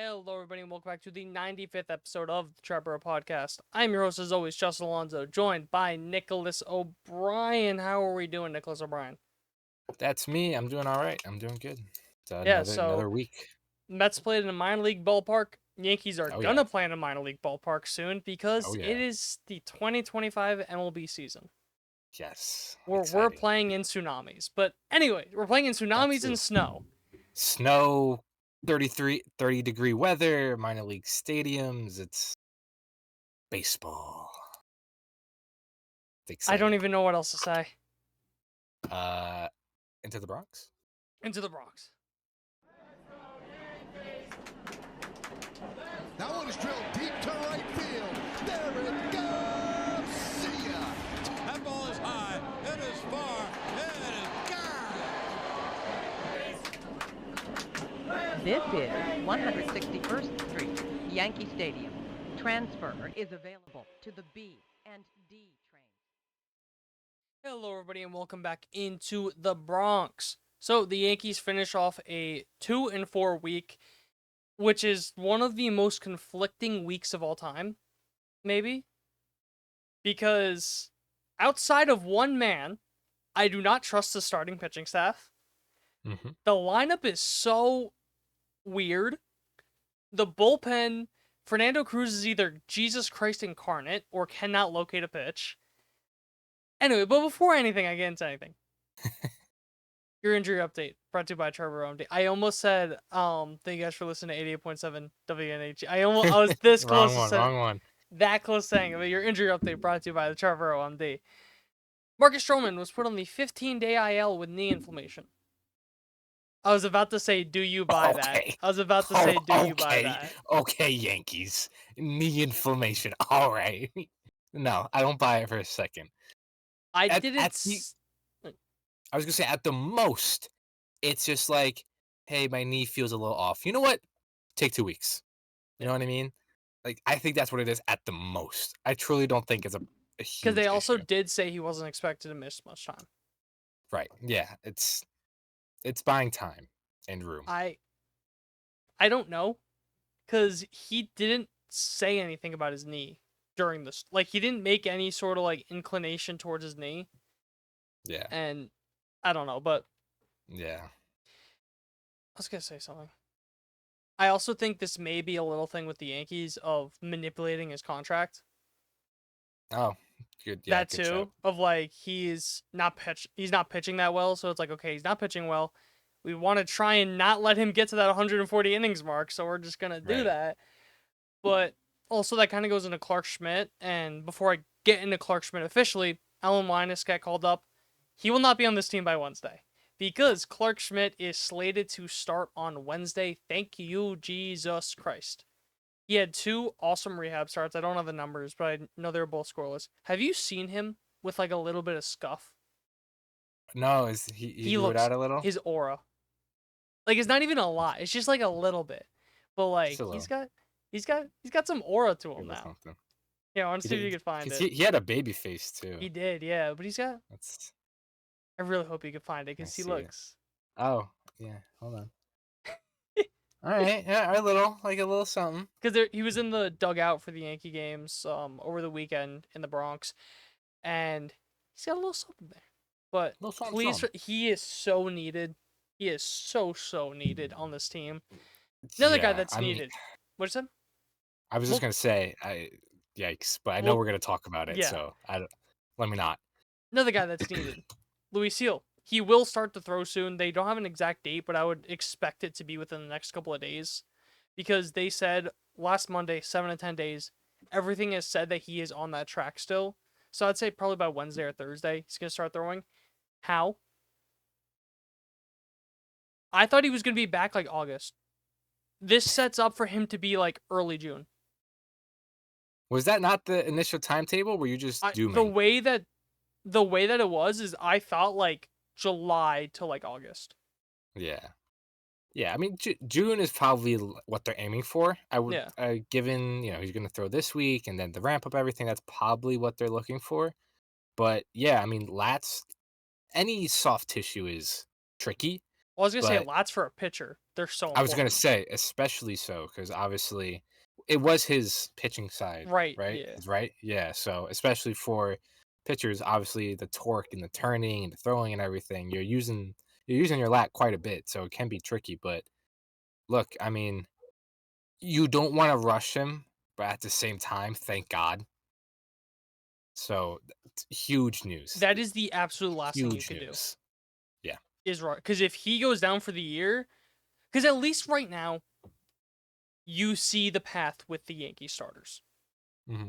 Hello, everybody, and welcome back to the 95th episode of the Triboro Podcast. I'm your host, as always, Justin Alonso, joined by Nicholas O'Brien. How are we doing, Nicholas O'Brien? That's me. I'm doing all right. I'm doing good. It's Yeah, another week. Mets played in a minor league ballpark. Yankees are Oh, gonna yeah. play in a minor league ballpark soon because Oh, it yeah. is the 2025 MLB season. Yes. We're Exciting. playing in tsunamis. But anyway, we're playing in tsunamis and snow. Snow, 30-degree weather, minor league stadiums. It's baseball. It's I exciting. don't even know what else to say. Into the Bronx? Into the Bronx. That one is drilled deep to right field. There it goes. See ya. That ball is high. It is far. It is gone. This is 161st Street, Yankee Stadium. Transfer is available to the B and D trains. Hello, everybody, and welcome back into the Bronx. So the Yankees finish off a 2-4 week, which is one of the most conflicting weeks of all time, maybe, because outside of one man, I do not trust the starting pitching staff. Mm-hmm. The lineup is so weird. The bullpen, Fernando Cruz is either Jesus Christ incarnate or cannot locate a pitch. Anyway, but before anything, I get into anything. Your injury update, brought to you by Triboro MD. I almost said, thank you guys for listening to 88.7 WNHU. I was this close to saying, wrong one. that close saying, but your injury update brought to you by the Triboro MD. Marcus Stroman was put on the 15-day IL with knee inflammation. I was about to say, do you buy that? I was about to say, do you buy that? Okay, Yankees. Knee inflammation. All right. No, I don't buy it for a second. I was going to say, at the most, it's just like, hey, my knee feels a little off. You know what? Take 2 weeks. You know what I mean? Like, I think that's what it is at the most. I truly don't think it's a huge because they also issue. did say he wasn't expected to miss much time. Right. Yeah. It's buying time and room. I don't know, because he didn't say anything about his knee during this. Like, he didn't make any sort of, like, inclination towards his knee. Yeah. And I don't know, but Yeah. I was going to say something. I also think this may be a little thing with the Yankees of manipulating his contract. Oh, good. Yeah, that good too, shout. of like he's not pitching that well, so it's like, okay, he's not pitching well. We want to try and not let him get to that 140 innings mark, so we're just going to do Right. that. But also that kind of goes into Clark Schmidt, and before I get into Clark Schmidt officially, Alan Linus got called up. He will not be on this team by Wednesday because Clark Schmidt is slated to start on Wednesday. Thank you, Jesus Christ. He had 2 awesome rehab starts. I don't have the numbers, but I know they were both scoreless. Have you seen him with like a little bit of scuff? No, is he grew it looks out a little? his aura. Like, it's not even a lot. It's just like a little bit. But like Just a little. he's got some aura to him Give us now. something. Yeah, I want to see if you could find 'Cause it. he had a baby face too. He did, yeah, but he's got. That's. I really hope you could find it because he see it. looks. Oh yeah. Hold on. All right. Yeah, a little something. Because he was in the dugout for the Yankee games over the weekend in the Bronx, and he's got a little something there. But Little something, please, something. he is so needed. He is so needed on this team. Another guy that's needed. What's that? I was just gonna say, yikes, but I know we're gonna talk about it, yeah. so let me not. Another guy that's needed, Luis Seal. He will start to throw soon. They don't have an exact date, but I would expect it to be within the next couple of days, because they said last Monday, 7 to 10 days. Everything is said that he is on that track still. So I'd say probably by Wednesday or Thursday he's gonna start throwing. How? I thought he was gonna be back like August. This sets up for him to be like early June. Was that not the initial timetable? Were you just dooming? The way that it was is I thought like July to like August. Yeah. I mean, June is probably what they're aiming for. I would, given he's going to throw this week and then the ramp up everything. That's probably what they're looking for. But yeah, I mean, lats, any soft tissue is tricky. Well, I was gonna say lats for a pitcher. they're so I was important. gonna say, especially so, because obviously it was his pitching side, Right, right? yeah. Is right? Yeah. So especially for pitchers, obviously the torque and the turning and the throwing and everything, you're using your lat quite a bit, so it can be tricky. But look, I mean, you don't want to rush him, but at the same time, thank God. So huge news. That is the absolute last thing you Huge could do. news. Yeah. Is right. Because if he goes down for the year, because at least right now, you see the path with the Yankee starters. Hmm.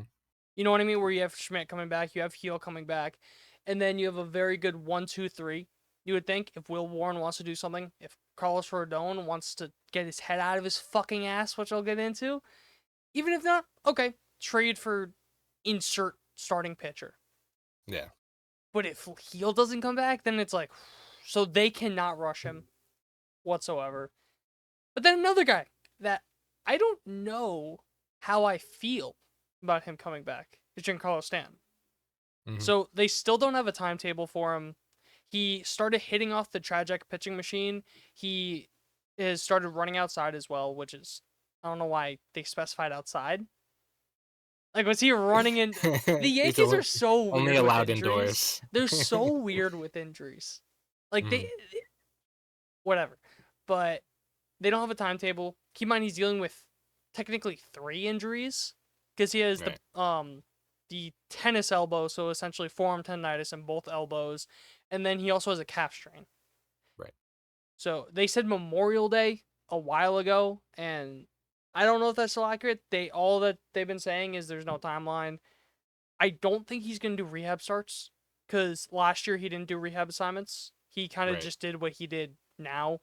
You know what I mean? Where you have Schmidt coming back, you have Heel coming back, and then you have a very good 1-2-3. You would think if Will Warren wants to do something, if Carlos Rodon wants to get his head out of his fucking ass, which I'll get into, even if not, okay, trade for insert starting pitcher. Yeah. But if Heel doesn't come back, then it's like, so they cannot rush him whatsoever. But then another guy that I don't know how I feel about him coming back is Giancarlo Stanton. Mhm. So they still don't have a timetable for him. He started hitting off the tragic pitching machine. He has started running outside as well, which is, I don't know why they specified outside. Like, was he running in? The He's Yankees are so weird only with allowed injuries. indoors. They're so weird with injuries. Like, they, whatever. But they don't have a timetable. Keep in mind he's dealing with technically 3 injuries because he has Right. the tennis elbow, so essentially forearm tendonitis in both elbows, and then he also has a calf strain. Right. So they said Memorial Day a while ago, and I don't know if that's still accurate. All that they've been saying is there's no timeline. I don't think he's gonna do rehab starts because last year he didn't do rehab assignments. He kind of Right. just did what he did now,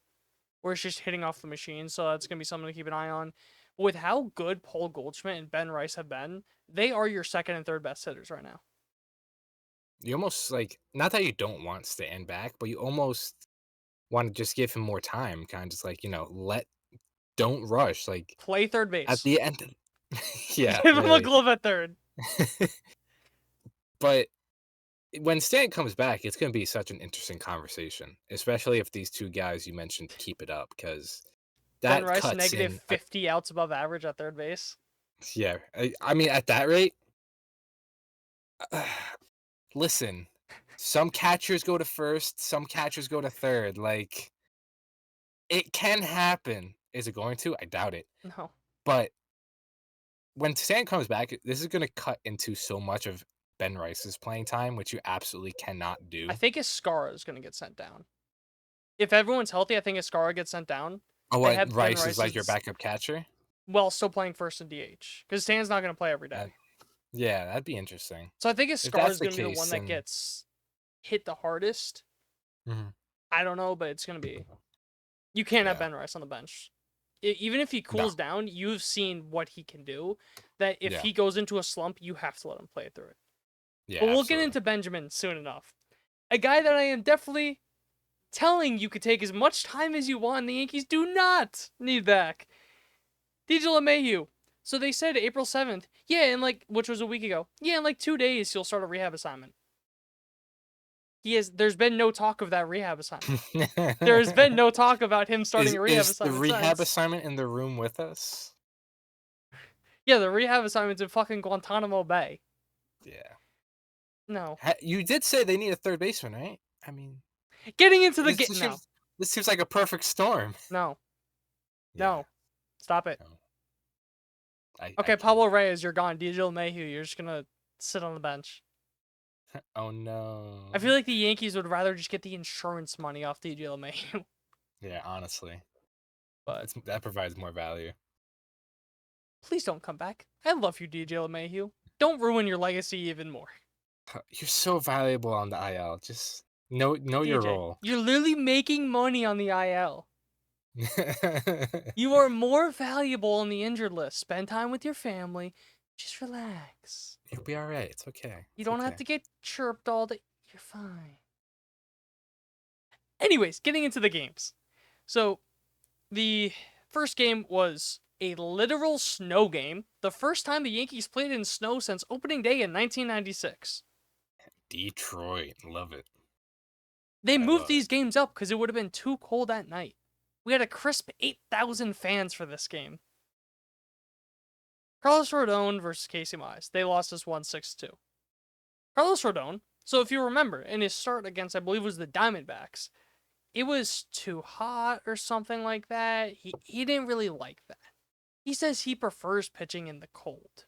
where it's just hitting off the machine. So that's gonna be something to keep an eye on. But with how good Paul Goldschmidt and Ben Rice have been, they are your second and third best hitters right now. You almost like, not that you don't want Stanton back, but you almost want to just give him more time, kind of just like, don't rush. Like Play third at base. the end, yeah, Give him a really. glove at third. But when Stanton comes back, it's going to be such an interesting conversation, especially if these two guys you mentioned keep it up, because Ben that Rice cuts negative in. 50 outs above average at third base. Yeah, I mean, at that rate, listen, some catchers go to first, some catchers go to third. Like, it can happen. Is it going to? I doubt it. No. But when Stan comes back, this is going to cut into so much of Ben Rice's playing time, which you absolutely cannot do. I think Escara is going to get sent down. If everyone's healthy, I think Escara gets sent down. Oh, They what? have Ben Rice is like Rice's- your backup catcher? Well, still playing first in DH. Because Stan's not going to play every day. Yeah, that'd be interesting. So I think If Escara that's is the going to be the one case, that then- gets hit the hardest. Mhm. I don't know, but it's going to be. You can't have Yeah. Ben Rice on the bench. Even if he cools down, you've seen what he can do. That if Yeah. he goes into a slump, you have to let him play through it. Yeah, But we'll absolutely. get into Benjamin soon enough. A guy that I am definitely telling you could take as much time as you want, and the Yankees do not need back. DJ LeMahieu. So they said April 7th. Yeah, which was a week ago. Yeah, in 2 days he'll start a rehab assignment. There's been no talk of that rehab assignment. There's been no talk about him starting a rehab is the assignment. rehab since. assignment in the room with us? Yeah, the rehab assignment's in fucking Guantanamo Bay. Yeah. No. You did say they need a third baseman, right? I mean, Getting into the this game. No. seems like a perfect storm. No. Yeah, No. Stop it. no. I Okay, can't. Pablo Reyes, you're gone. DJ LeMahieu, you're just gonna sit on the bench. Oh no. I feel like the Yankees would rather just get the insurance money off DJ LeMahieu. Yeah, honestly, But that provides more value. please don't come back. I love you, DJ LeMahieu. Don't ruin your legacy even more. You're so valuable on the IL. Just know your DJ, role. you're literally making money on the IL. You are more valuable on the injured list. Spend time with your family. Just relax. You'll be all right. It's okay. You don't have to get chirped all day. You're fine. Anyways, getting into the games. So, the first game was a literal snow game. The first time the Yankees played in snow since opening day in 1996. Detroit, love it. They I moved love these games up because it would have been too cold at night. We had a crisp 8,000 fans for this game. Carlos Rodon versus Casey Mize. They lost us 1-6-2. Carlos Rodon, so if you remember, in his start against, I believe it was the Diamondbacks, it was too hot or something like that. He didn't really like that. He says he prefers pitching in the cold.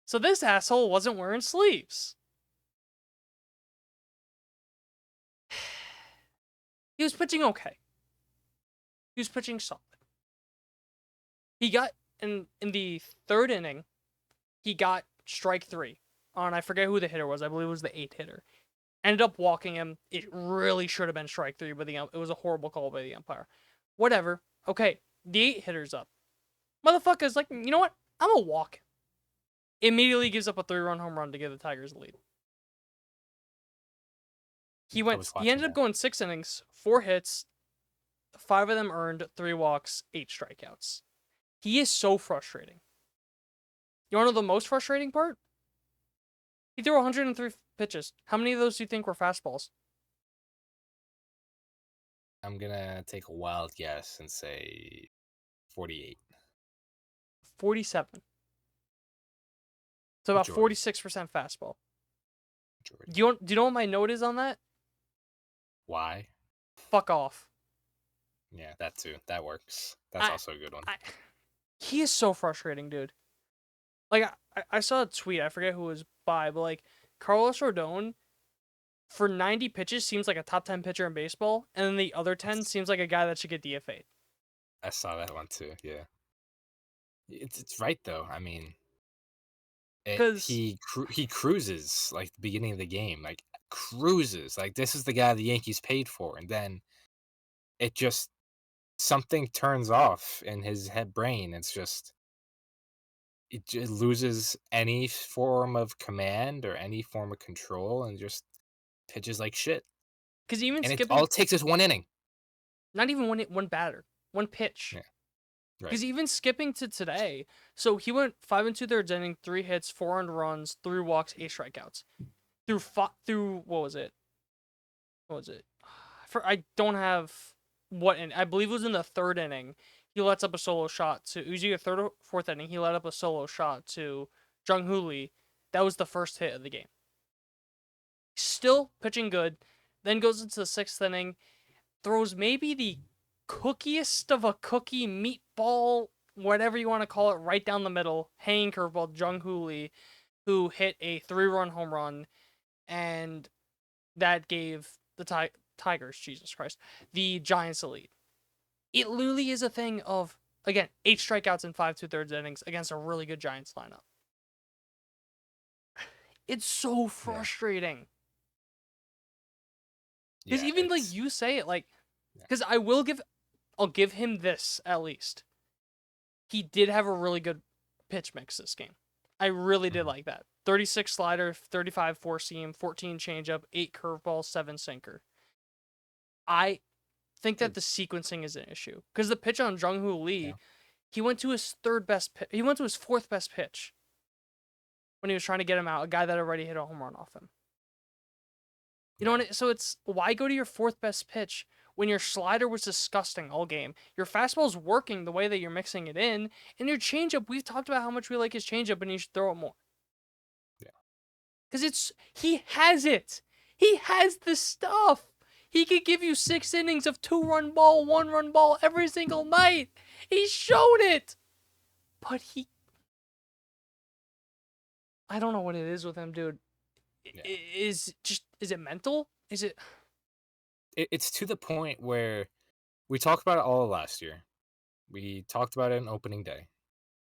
So this asshole wasn't wearing sleeves. He was pitching okay. He was pitching solid. He got, in the third inning, he got strike 3 on, I forget who the hitter was. I believe it was the 8th hitter. Ended up walking him. It really should have been strike 3, but it was a horrible call by the umpire. Whatever. Okay, the 8 hitter's up. Motherfucker's like, you know what? I'm gonna walk him. Immediately gives up a 3-run home run to give the Tigers the lead. He ended up going 6 innings, 4 hits, 5 of them earned, 3 walks, 8 strikeouts. He is so frustrating. You want to know the most frustrating part? He threw 103 pitches. How many of those do you think were fastballs? I'm gonna take a wild guess and say 48. 47. So about Majority. 46% fastball. Majority. Do you know what my note is on that? Why? Fuck off. Yeah, that too. That works. That's also a good one. He is so frustrating, dude. Like, I saw a tweet. I forget who it was by, but like, Carlos Rodon, for 90 pitches, seems like a top 10 pitcher in baseball, and then the other 10 seems like a guy that should get DFA'd. I saw that one too. Yeah. It's right though. I mean, he cruises like the beginning of the game, like cruises. Like this is the guy the Yankees paid for, and then it just something turns off in his head brain. It just loses any form of command or any form of control, and just pitches like shit. Because even And skipping, all it takes is 1 inning. not even one batter, 1 pitch. Yeah. Because Right. even skipping to today, so he went 5 2/3 inning, 3 hits, 4 earned runs, 3 walks, 8 strikeouts. Through what was it? I don't have what in. I believe it was in the 3rd inning. He lets up a solo shot to. It was either 3rd or 4th inning. He let up a solo shot to Jung Hoo Lee. That was the first hit of the game. Still pitching good. Then goes into the 6th inning. Throws maybe the cookiest of a cookie meatball, whatever you want to call it, right down the middle, hanging curveball, Jung Hoo Lee, who hit a 3-run home run, and that gave the Tigers, Jesus Christ, the Giants the lead. It literally is a thing of, again, 8 strikeouts in 5 2/3 innings against a really good Giants lineup. It's so frustrating. Because even like you say it, like, because I'll give him this at least. He did have a really good pitch mix this game. I really did like that. 36 slider, 35 four seam, 14 changeup, 8 curveball, 7 sinker. I think that the sequencing is an issue because the pitch on Jung Hoo Lee, he went to his 4th best pitch when he was trying to get him out. A guy that already hit a home run off him. You know what? So it's why go to your 4th best pitch when your slider was disgusting all game. Your fastball's working the way that you're mixing it in, and your changeup. We've talked about how much we like his changeup, and you should throw it more. Yeah. Because he has it. He has the stuff. He could give you 6 innings of 2-run ball, 1-run ball every single night. He showed it. But I don't know what it is with him, dude. Yeah. Is it mental? Is it? It's to the point where we talked about it all last year. We talked about it on opening day.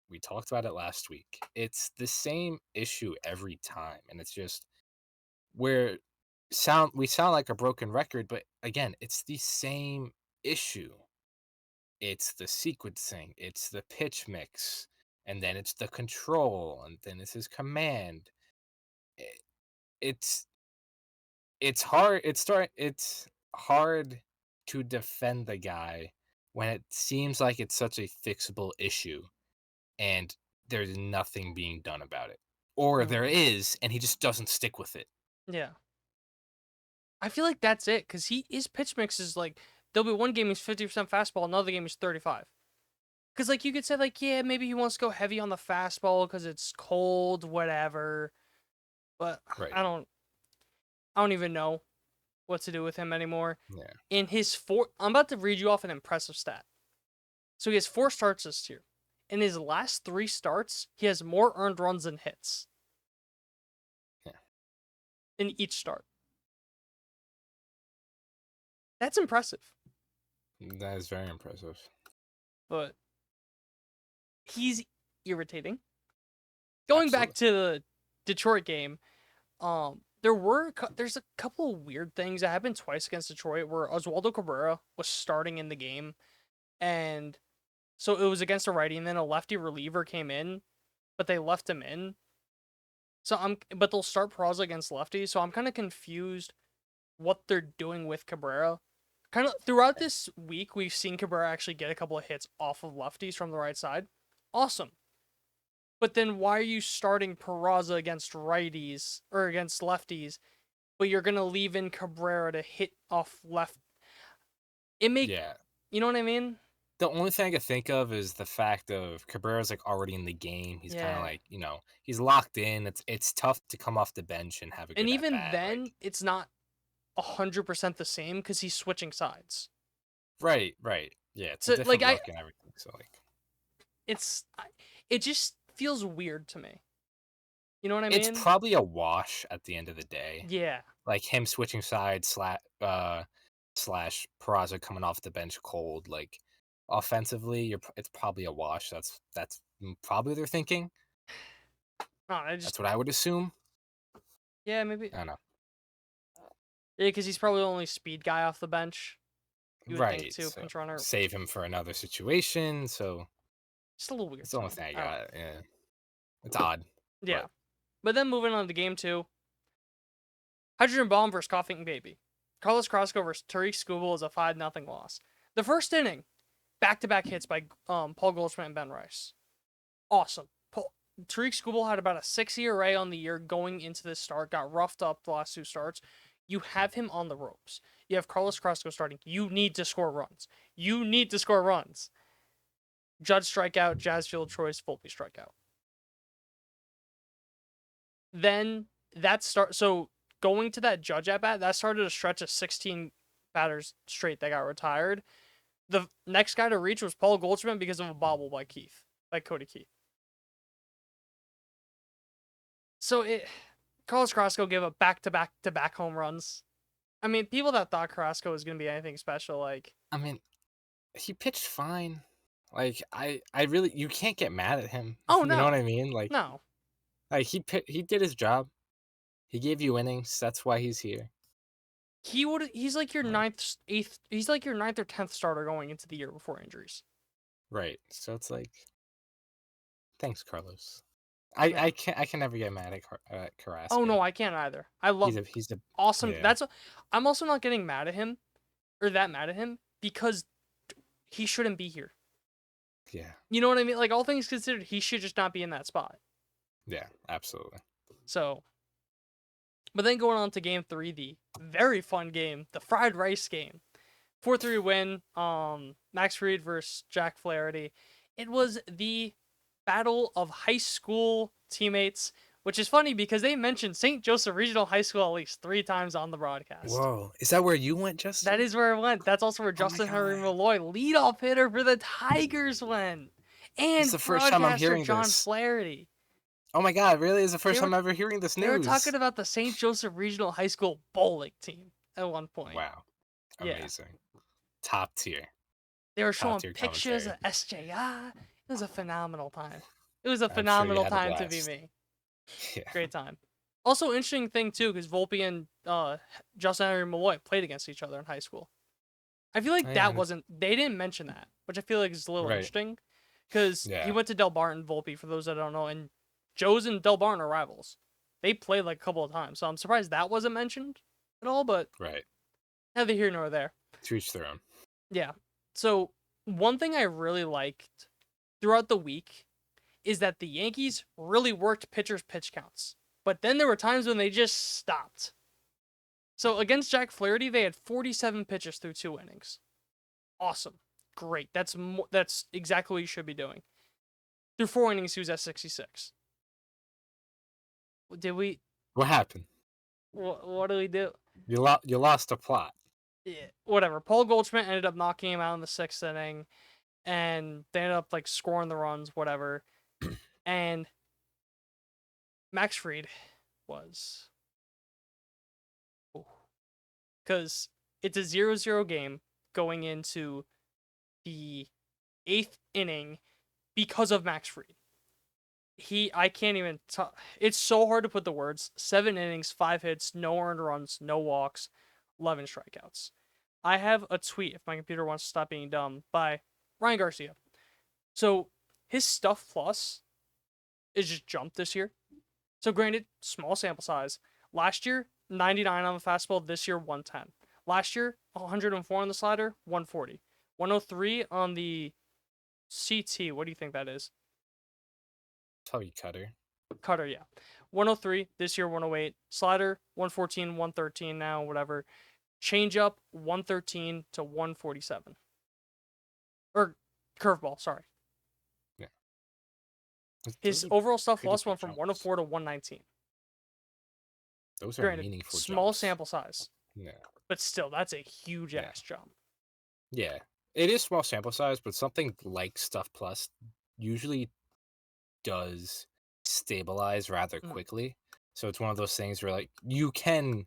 We talked about it last week. It's the same issue every time, and it's just where we sound like a broken record, but again, it's the same issue. It's the sequencing, it's the pitch mix, and then it's the control, and then it's his command. It's hard. It's hard to defend the guy when it seems like it's such a fixable issue, and there's nothing being done about it, or there is, and he just doesn't stick with it. Yeah. I feel like that's it, because his pitch mix is like there'll be one game he's 50% fastball, another game he's 35. Because, like, you could say, like, yeah, maybe he wants to go heavy on the fastball because it's cold, whatever. But Right. I don't even know what to do with him anymore. Yeah. I'm about to read you off an impressive stat. So he has 4 starts this year. In his last 3 starts, he has more earned runs than hits. Yeah. In each start. That's impressive. That is very impressive. But he's irritating. Going back to the Detroit game, there's a couple of weird things that happened twice against Detroit where Oswaldo Cabrera was starting in the game, and so it was against a righty, and then a lefty reliever came in, but they left him in. But they'll start Peraza against lefties, so I'm kind of confused what they're doing with Cabrera. Kind of throughout this week, we've seen Cabrera actually get a couple of hits off of lefties from the right side. Awesome. But then why are you starting Peraza against righties or against lefties, but you're gonna leave in Cabrera to hit off left? You know what I mean? The only thing I could think of is the fact of Cabrera's like already in the game. He's kind Yeah. of like, he's locked in. It's tough to come off the bench and have a good And even at-bat, then, like- it's not 100% the same because he's switching sides. Right. Yeah, it's So, a different like, look and everything. So like, it just feels weird to me. You know what I mean? it's probably a wash at the end of the day. Yeah. Like him switching sides slash Peraza coming off the bench cold. Like offensively, it's probably a wash. That's probably their thinking. That's what I would assume. Yeah, maybe. I don't know. Yeah, because he's probably the only speed guy off the bench. You would think Right. too, So pinch runner. save him for another situation. So Just a little weird. it's the only to thing me. I got. Yeah. It's odd. Yeah. But then moving on to game 2. Hydrogen Bomb versus Coughing Baby. Carlos Carrasco versus Tariq Skubal is a 5-0 loss. The first inning, back-to-back hits by Paul Goldschmidt and Ben Rice. Awesome. Tariq Skubal had about a 6 ERA on the year going into this start, got roughed up the last 2 starts. You have him on the ropes. You have Carlos Carrasco starting. You need to score runs. Judge strikeout, Jazz field choice, Volpe strikeout. Then so going to that Judge at bat, that started a stretch of 16 batters straight that got retired. The next guy to reach was Paul Goldschmidt because of a bobble by Cody Keith. So Carlos Carrasco gave up back-to-back home runs. I mean, people that thought Carrasco was going to be anything special, like... I mean, he pitched fine. Like, I really... You can't get mad at him. Oh, You no. know what I mean? Like, No. Like, he did his job. He gave you innings. That's why he's here. He's like your ninth or 10th starter going into the year before injuries. Right. So it's like... Thanks, Carlos. I can never get mad at Carrasco. Oh no, I can't either. I love he's a awesome. yeah. I'm also not getting mad at him because he shouldn't be here. Yeah. You know what I mean? Like all things considered, he should just not be in that spot. Yeah, absolutely. So, but then going on to game 3, the very fun game, the fried rice game. 4-3 win. Max Fried versus Jack Flaherty. It was the battle of high school teammates, which is funny because they mentioned St. Joseph Regional High School at least 3 times on the broadcast. Whoa. Is that where you went, Justin? That is where it went. That's also where Justin Henry Malloy, leadoff hitter for the Tigers, went. And it's the first time I'm hearing John this. Flaherty. Oh my god, really? It's the first time I'm ever hearing this news. They were talking about the St. Joseph Regional High School bowling team at one point. Wow. Yeah. Amazing. Top tier. They were showing Top-tier pictures of commentary. SJI. It was a phenomenal time. It was a I'm sure phenomenal you had a time to be blast. me. Yeah. Great time. Also, interesting thing, too, because Volpe and Justin Henry Malloy played against each other in high school. I feel like they didn't mention that, which I feel like is a little interesting. Because he went to Del Barton, Volpe, for those that don't know, and Joe's and Del Barton are rivals. They played like a couple of times, so I'm surprised that wasn't mentioned at all, but neither here nor there. To each their own. Yeah. So, one thing I really liked throughout the week is that the Yankees really worked pitchers' pitch counts. But then there were times when they just stopped. So, against Jack Flaherty, they had 47 pitches through 2 innings. Awesome. Great. That's exactly what you should be doing. Through 4 innings, he was at 66. Did we? What happened? What did we do? You lost the plot. Yeah, whatever. Paul Goldschmidt ended up knocking him out in the 6th inning, and they ended up like scoring the runs, whatever. And Max Fried was, because it's a 0-0 game going into the 8th inning because of Max Fried. I can't even it's so hard to put the words. 7 innings, 5 hits, no earned runs, no walks, 11 strikeouts. I have a tweet, if my computer wants to stop being dumb, by Ryan Garcia. So his stuff plus is just jumped this year. So granted, small sample size. Last year, 99 on the fastball. This year, 110. Last year, 104 on the slider, 140. 103 on the CT. What do you think that is? Probably cutter. Cutter, yeah. 103. This year, 108. Slider, 114, 113 now, whatever. Changeup, 113 to 147. Or curveball, sorry. Yeah. His Those are overall stuff pretty loss good went from jumps. 104 to 119. Those are Granted, meaningful small jumps. sample size, Yeah. but still, that's a huge Yeah. ass jump. Yeah. It is small sample size, but something like Stuff Plus usually does stabilize rather Mm. quickly. So it's one of those things where like you can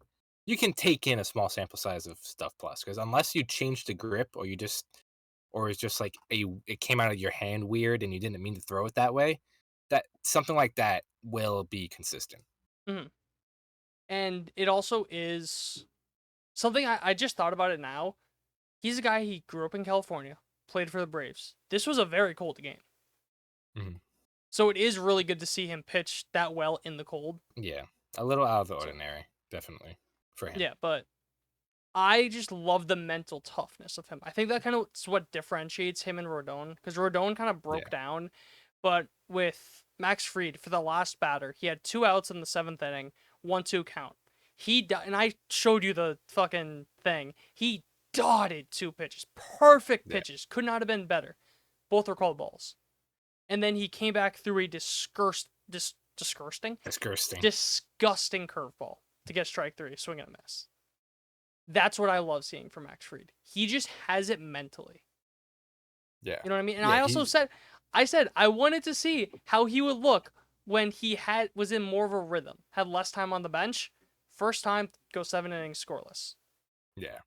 take in a small sample size of Stuff Plus, because unless you change the grip or it's just like it came out of your hand weird and you didn't mean to throw it that way, that something like that will be consistent. And it also is something I just thought about it now. He's a guy, he grew up in California, played for the Braves. This was a very cold game. Mhm. So it is really good to see him pitch that well in the cold. Yeah, a little out of the ordinary, definitely for him. Yeah, but I just love the mental toughness of him. I think that kind of is what differentiates him and Rodon, because Rodon kind of broke down. But with Max Fried, for the last batter, he had 2 outs in the 7th inning, 1-2 count. And I showed you the fucking thing. He dotted 2 pitches, perfect pitches, could not have been better. Both were called balls. And then he came back through a disgusting curveball to get strike 3, swing and a miss. That's what I love seeing from Max Fried. He just has it mentally. Yeah. You know what I mean? And Yeah, I also said I wanted to see how he would look when he was in more of a rhythm, had less time on the bench. First time, go 7 innings scoreless. Yeah.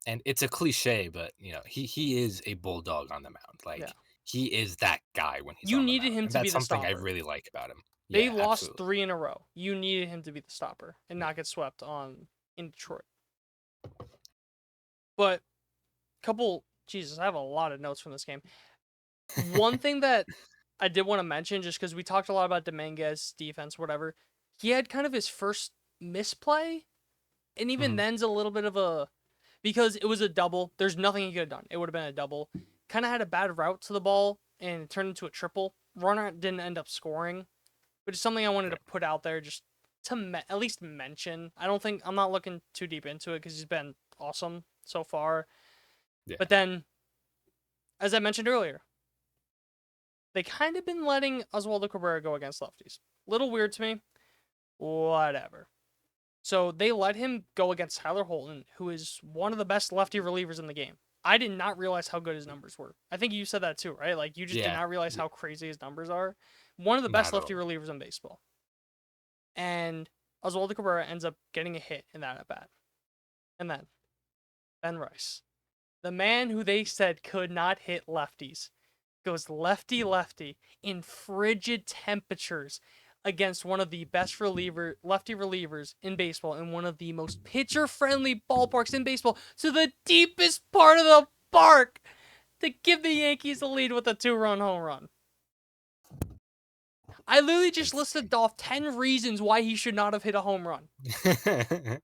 And it's a cliche, but he is a bulldog on the mound. Like he is that guy when he's You on the needed mound. him And to be that's the something I stopper. really like about him. They Yeah, lost absolutely. 3 in a row. You needed him to be the stopper and not get swept in Detroit. But Jesus, I have a lot of notes from this game. One thing that I did want to mention, just because we talked a lot about Dominguez defense, whatever, he had kind of his first misplay, and even then's a little bit of a, because it was a double. There's nothing he could have done. It would have been a double. Kind of had a bad route to the ball and it turned into a triple. Runner didn't end up scoring, which is something I wanted to put out there just to at least mention. I'm not looking too deep into it because he's been awesome so far. Yeah. But then, as I mentioned earlier, they kind of been letting Oswaldo Cabrera go against lefties. Little weird to me. Whatever. So they let him go against Tyler Holton, who is one of the best lefty relievers in the game. I did not realize how good his numbers were. I think you said that too, right? Like, you just did not realize how crazy his numbers are. One of the best lefty relievers in baseball. And Oswaldo Cabrera ends up getting a hit in that at-bat. And then, Ben Rice, the man who they said could not hit lefties, goes lefty in frigid temperatures against one of the best lefty relievers in baseball in one of the most pitcher-friendly ballparks in baseball to the deepest part of the park to give the Yankees the lead with a 2-run home run. I literally just listed off 10 reasons why he should not have hit a home run.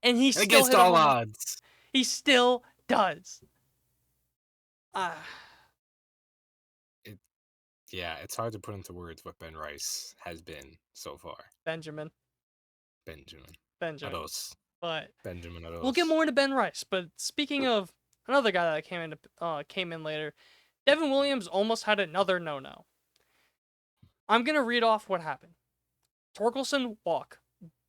And he still against hit a all home run. odds. He still does. Yeah, it's hard to put into words what Ben Rice has been so far. Benjamin. Ados. But Benjamin Ados. we'll get more into Ben Rice. But speaking of another guy that came in later. Devin Williams almost had another no-no. I'm gonna read off what happened. Torkelson walk,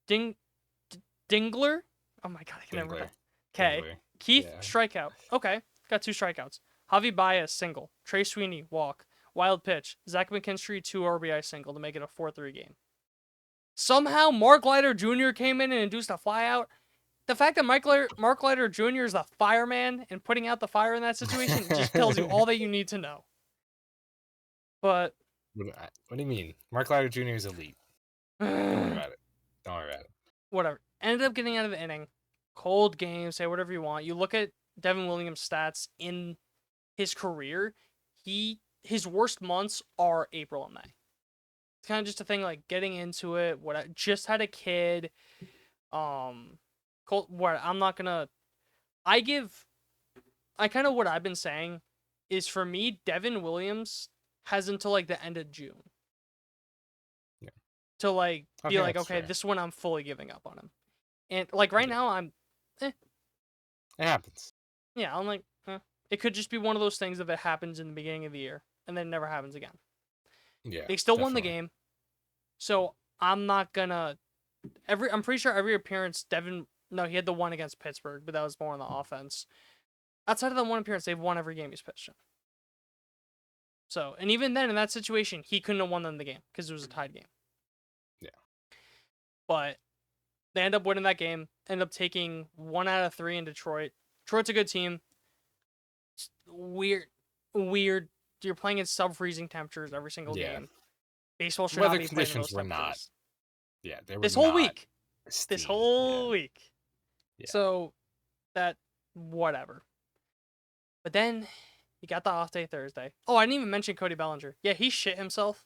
Dingler. Oh my god, I can never. Dingler. Okay, Dingler. Keith Yeah. strikeout. Okay, got 2 strikeouts. Javi Baez single. Trey Sweeney walk. Wild pitch. Zach McKinstry 2 RBI single to make it a 4-3 game. Somehow Mark Leiter Jr. came in and induced a flyout. The fact that Mark Leiter Jr. is the fireman and putting out the fire in that situation just tells you all that you need to know. But What do you mean? Mark Leiter Jr. is elite. Don't worry about it. Don't worry about it. whatever. Ended up getting out of the inning. Cold game, say whatever you want. You look at Devin Williams' stats in his career, his worst months are April and May. It's kind of just a thing like getting into it. What I just had a kid. What I'm not gonna. I kind of what I've been saying is for me, Devin Williams has until like the end of June. Yeah. To like be Okay, like, that's okay, fair. this one I'm fully giving up on him. And like right now I'm It happens. yeah, I'm like, it could just be one of those things if it happens in the beginning of the year and then it never happens again. Yeah. They still won the definitely. game. So I'm not gonna I'm pretty sure every appearance he had the one against Pittsburgh, but that was more on the offense. Outside of that one appearance, they've won every game he's pitched in. So, and even then in that situation, he couldn't have won them the game because it was a tied game. Yeah. But they end up winning that game, end up taking 1 out of 3 in Detroit. Detroit's a good team. It's weird. You're playing in sub-freezing temperatures every single Yeah. game. Baseball should Weather not be playing in conditions those were not temperatures. Yeah, they were This whole not week. pristine. This whole week. Yeah. So, that, whatever. But then, you got the off day Thursday. Oh, I didn't even mention Cody Bellinger. Yeah, he shit himself.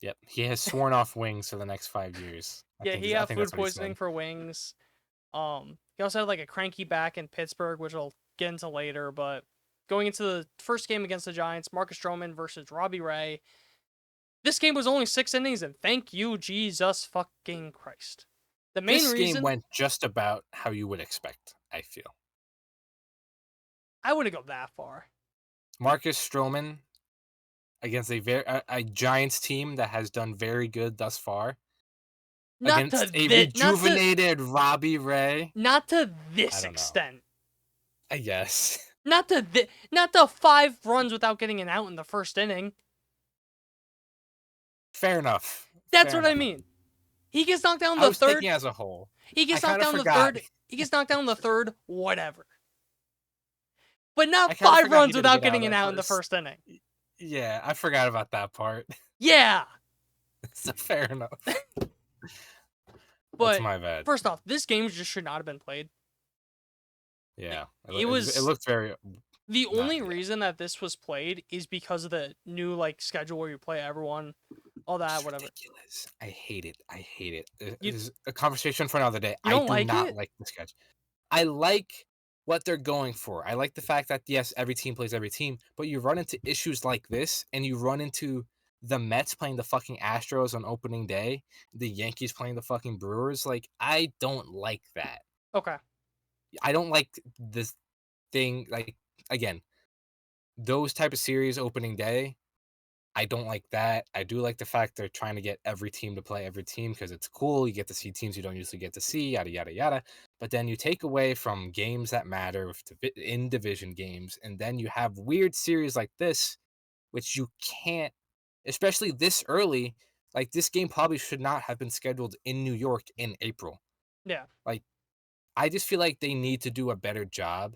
Yep. He has sworn off wings for the next 5 years. Yeah, he I got think food that's what he poisoning said. for wings. He also had like a cranky back in Pittsburgh, which I'll get into later. But going into the first game against the Giants, Marcus Stroman versus Robbie Ray. This game was only 6 innings, and thank you, Jesus fucking Christ. The main This reason game went just about how you would expect, I feel. I wouldn't go that far. Marcus Stroman against a Giants team that has done very good thus far. Not Against to a thi- rejuvenated Robbie Ray. not to I this don't know. extent. I guess. Not to 5 runs without getting an out in the first inning. Fair enough. That's Fair what I enough. mean. He gets knocked down I the was third. thinking as a whole. He gets I knocked kinda down the forgot. third. He gets knocked down the third. Whatever. But not I kinda 5 forgot runs he didn't without get out getting an at out in the first. first inning. Yeah, I forgot about that part. Yeah. So fair enough. But That's my bad. first off, this game just should not have been played. Yeah. it was- It looked very. The Not only yet. reason that this was played is because of the new like schedule where you play everyone, all that, It's whatever. ridiculous. I hate it. I hate it. You- This is a conversation for another day. You don't I do like not it? like the sketch. I like what they're going for. I like the fact that yes, every team plays every team, but you run into issues like this, and you run into the Mets playing the fucking Astros on opening day, the Yankees playing the fucking Brewers. Like, I don't like that. Okay. I don't like this thing. Like, again, those type of series opening day, I don't like that. I do like the fact they're trying to get every team to play every team because it's cool. You get to see teams you don't usually get to see, yada yada yada. But then you take away from games that matter in division games, and then you have weird series like this, which you can't, especially this early. Like, this game probably should not have been scheduled in New York in April. Yeah. Like, I just feel like they need to do a better job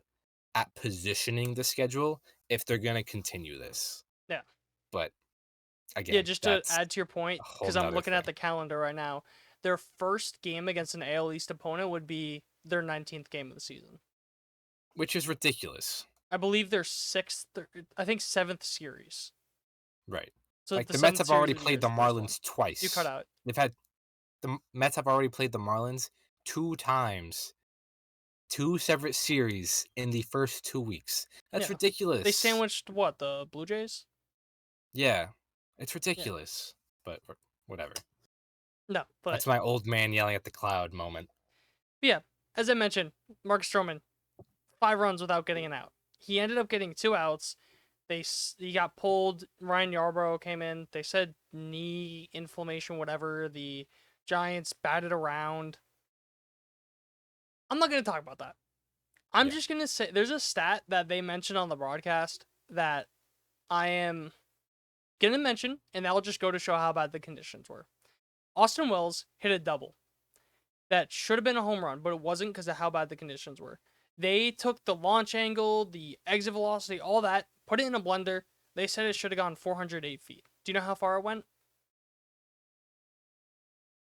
at positioning the schedule if they're going to continue this. Yeah. But again, Yeah, just to that's add to your point, a whole because I'm nother looking at thing. the calendar right now, their first game against an AL East opponent would be their 19th game of the season. Which is ridiculous. I believe their 7th series. Right. So Like, the the Mets 7th have series already would be played their the first one. Marlins twice. You cut out. The Mets have already played the Marlins 2 times. 2 separate series in the first 2 weeks. That's Yeah. ridiculous. They sandwiched what, the Blue Jays? Yeah. It's ridiculous. But whatever. No, but That's my old man yelling at the cloud moment. yeah, as I mentioned, Marcus Stroman, 5 runs without getting an out. He ended up getting 2 outs. He got pulled. Ryan Yarbrough came in. They said knee inflammation, whatever. The Giants batted around. I'm not going to talk about that. I'm just going to say there's a stat that they mentioned on the broadcast that I am going to mention, and that'll just go to show how bad the conditions were. Austin Wells hit a double. That should have been a home run, but it wasn't because of how bad the conditions were. They took the launch angle, the exit velocity, all that, put it in a blender. They said it should have gone 408 feet. Do you know how far it went?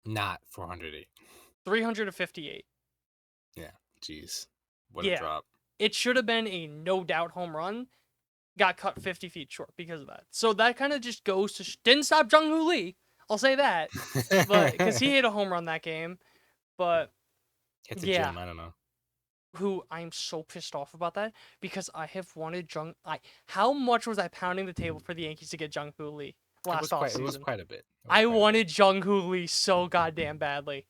Not 408. 358. Yeah, jeez. What a Yeah. drop. It should have been a no-doubt home run. Got cut 50 feet short because of that. So that kind of just goes to... didn't stop Jung-Hoo Lee. I'll say that. But because he hit a home run that game. But Hit the yeah. gym, I don't know. Who I'm so pissed off about that because I have wanted how much was I pounding the table for the Yankees to get Jung-Hoo Lee last offseason? It was quite a bit. I wanted Jung-Hoo Lee so goddamn badly.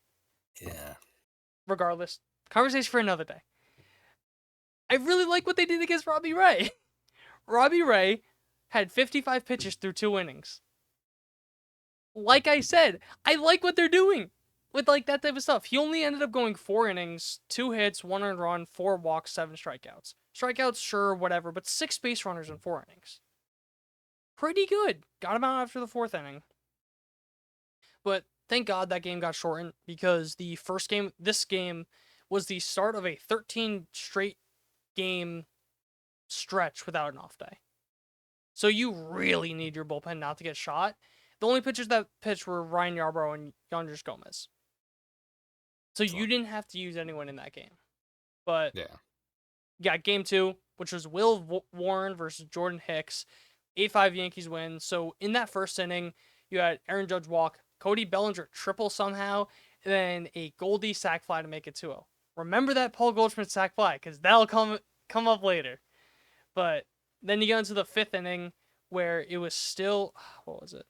Yeah. Regardless, conversation for another day. I really like what they did against Robbie Ray. Robbie Ray had 55 pitches through 2 innings. Like I said, I like what they're doing with like that type of stuff. He only ended up going 4 innings, 2 hits, 1 earned run, 4 walks, 7 strikeouts. Strikeouts, sure, whatever, but 6 base runners in 4 innings. Pretty good. Got him out after the 4th inning. But thank God that game got shortened because this game was the start of a 13 straight game stretch without an off day. So you really need your bullpen not to get shot. The only pitchers that pitched were Ryan Yarbrough and Yanders Gomez. So you didn't have to use anyone in that game. But yeah, you got game 2, which was Will Warren versus Jordan Hicks. 8-5 Yankees win. So in that first inning, you had Aaron Judge walk, Cody Bellinger triple somehow, and then a Goldie sac fly to make it 2-0. Remember that Paul Goldschmidt sac fly, because that'll come up later. But then you go into the 5th inning where it was still, what was it?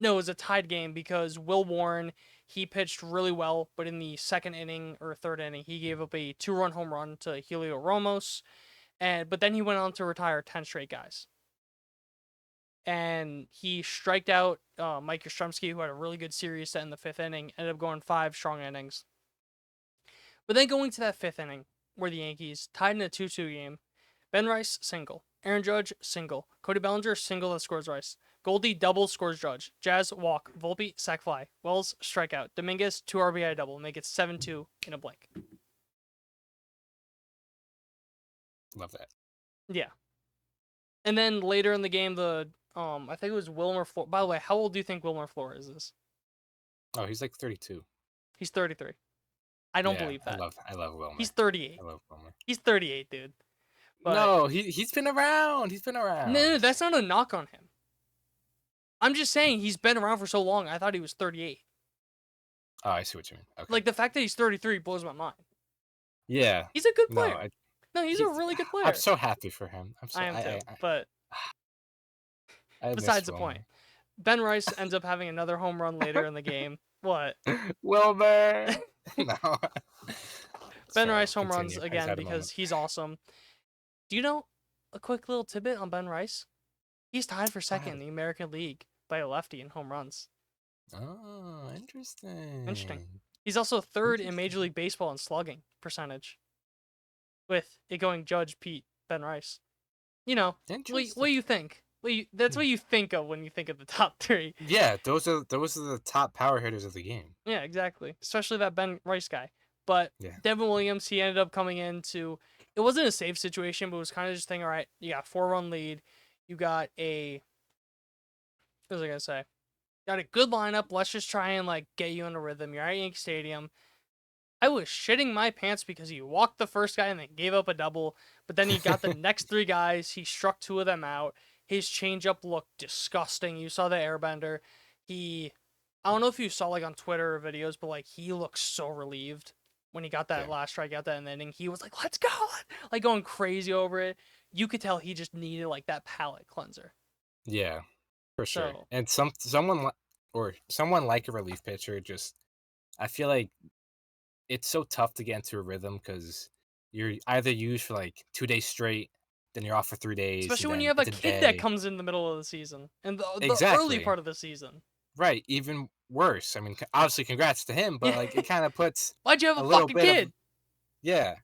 No, it was a tied game because Will Warren, he pitched really well, but in the 2nd inning or 3rd inning, he gave up a 2-run home run to Helio Ramos, but then he went on to retire 10 straight guys. And he striked out Mike Yastrzemski, who had a really good series set in the 5th inning, ended up going 5 strong innings. But then going to that 5th inning, where the Yankees tied in a 2-2 game, Ben Rice, single. Aaron Judge, single. Cody Bellinger, single that scores Rice. Goldie, double, scores Judge. Jazz, walk. Volpe, sac fly. Wells, strikeout. Dominguez, 2 RBI double. Make it 7-2 in a blink. Love that. Yeah. And then later in the game, I think it was Wilmer Flores. By the way, how old do you think Wilmer Flores is? Oh, he's like 32. He's 33. I don't believe that. I love Wilmer. He's 38. I love Wilmer. He's 38, dude. But no, he's been around. He's been around. No, that's not a knock on him. I'm just saying he's been around for so long. I thought he was 38. Oh, I see what you mean. Okay. Like the fact that he's 33 blows my mind. Yeah. He's a good player. No, he's a really good player. I'm so happy for him. I am too. But I besides the point, Ben Rice ends up having another home run later in the game. What? Wilmer. No. Ben Rice home runs again because he's awesome. Do you know a quick little tidbit on Ben Rice? He's tied for 2nd in the American League by a lefty in home runs. Oh, interesting. He's also 3rd in Major League Baseball in slugging percentage. With it going Judge, Pete, Ben Rice. You know, what do you think? That's what you think of when you think of the top 3. Yeah, those are the top power hitters of the game. Yeah, exactly. Especially that Ben Rice guy. But Devin Williams, he ended up coming into, it wasn't a safe situation, but it was kind of just thinking, all right, you got a 4-run lead. You got what was I going to say? Got a good lineup. Let's just try and like get you in a rhythm. You're at Yankee Stadium. I was shitting my pants because he walked the first guy and then gave up a double. But then he got the next 3 guys. He struck 2 of them out. His changeup looked disgusting. You saw the airbender. I don't know if you saw like on Twitter or videos, but like he looked so relieved when he got that last strikeout that inning. He was like, let's go. Like going crazy over it. You could tell he just needed like that palate cleanser. Yeah, for sure. And someone like a relief pitcher, just I feel like it's so tough to get into a rhythm because you're either used for like 2 days straight, then you're off for 3 days, and Especially when you then have a it's a kid that day. comes in the middle of the season and the early Exactly. part of the season. Right, even worse. I mean, obviously, congrats to him, but, like, it kinda puts Why'd you have a a little fucking bit of kid? yeah,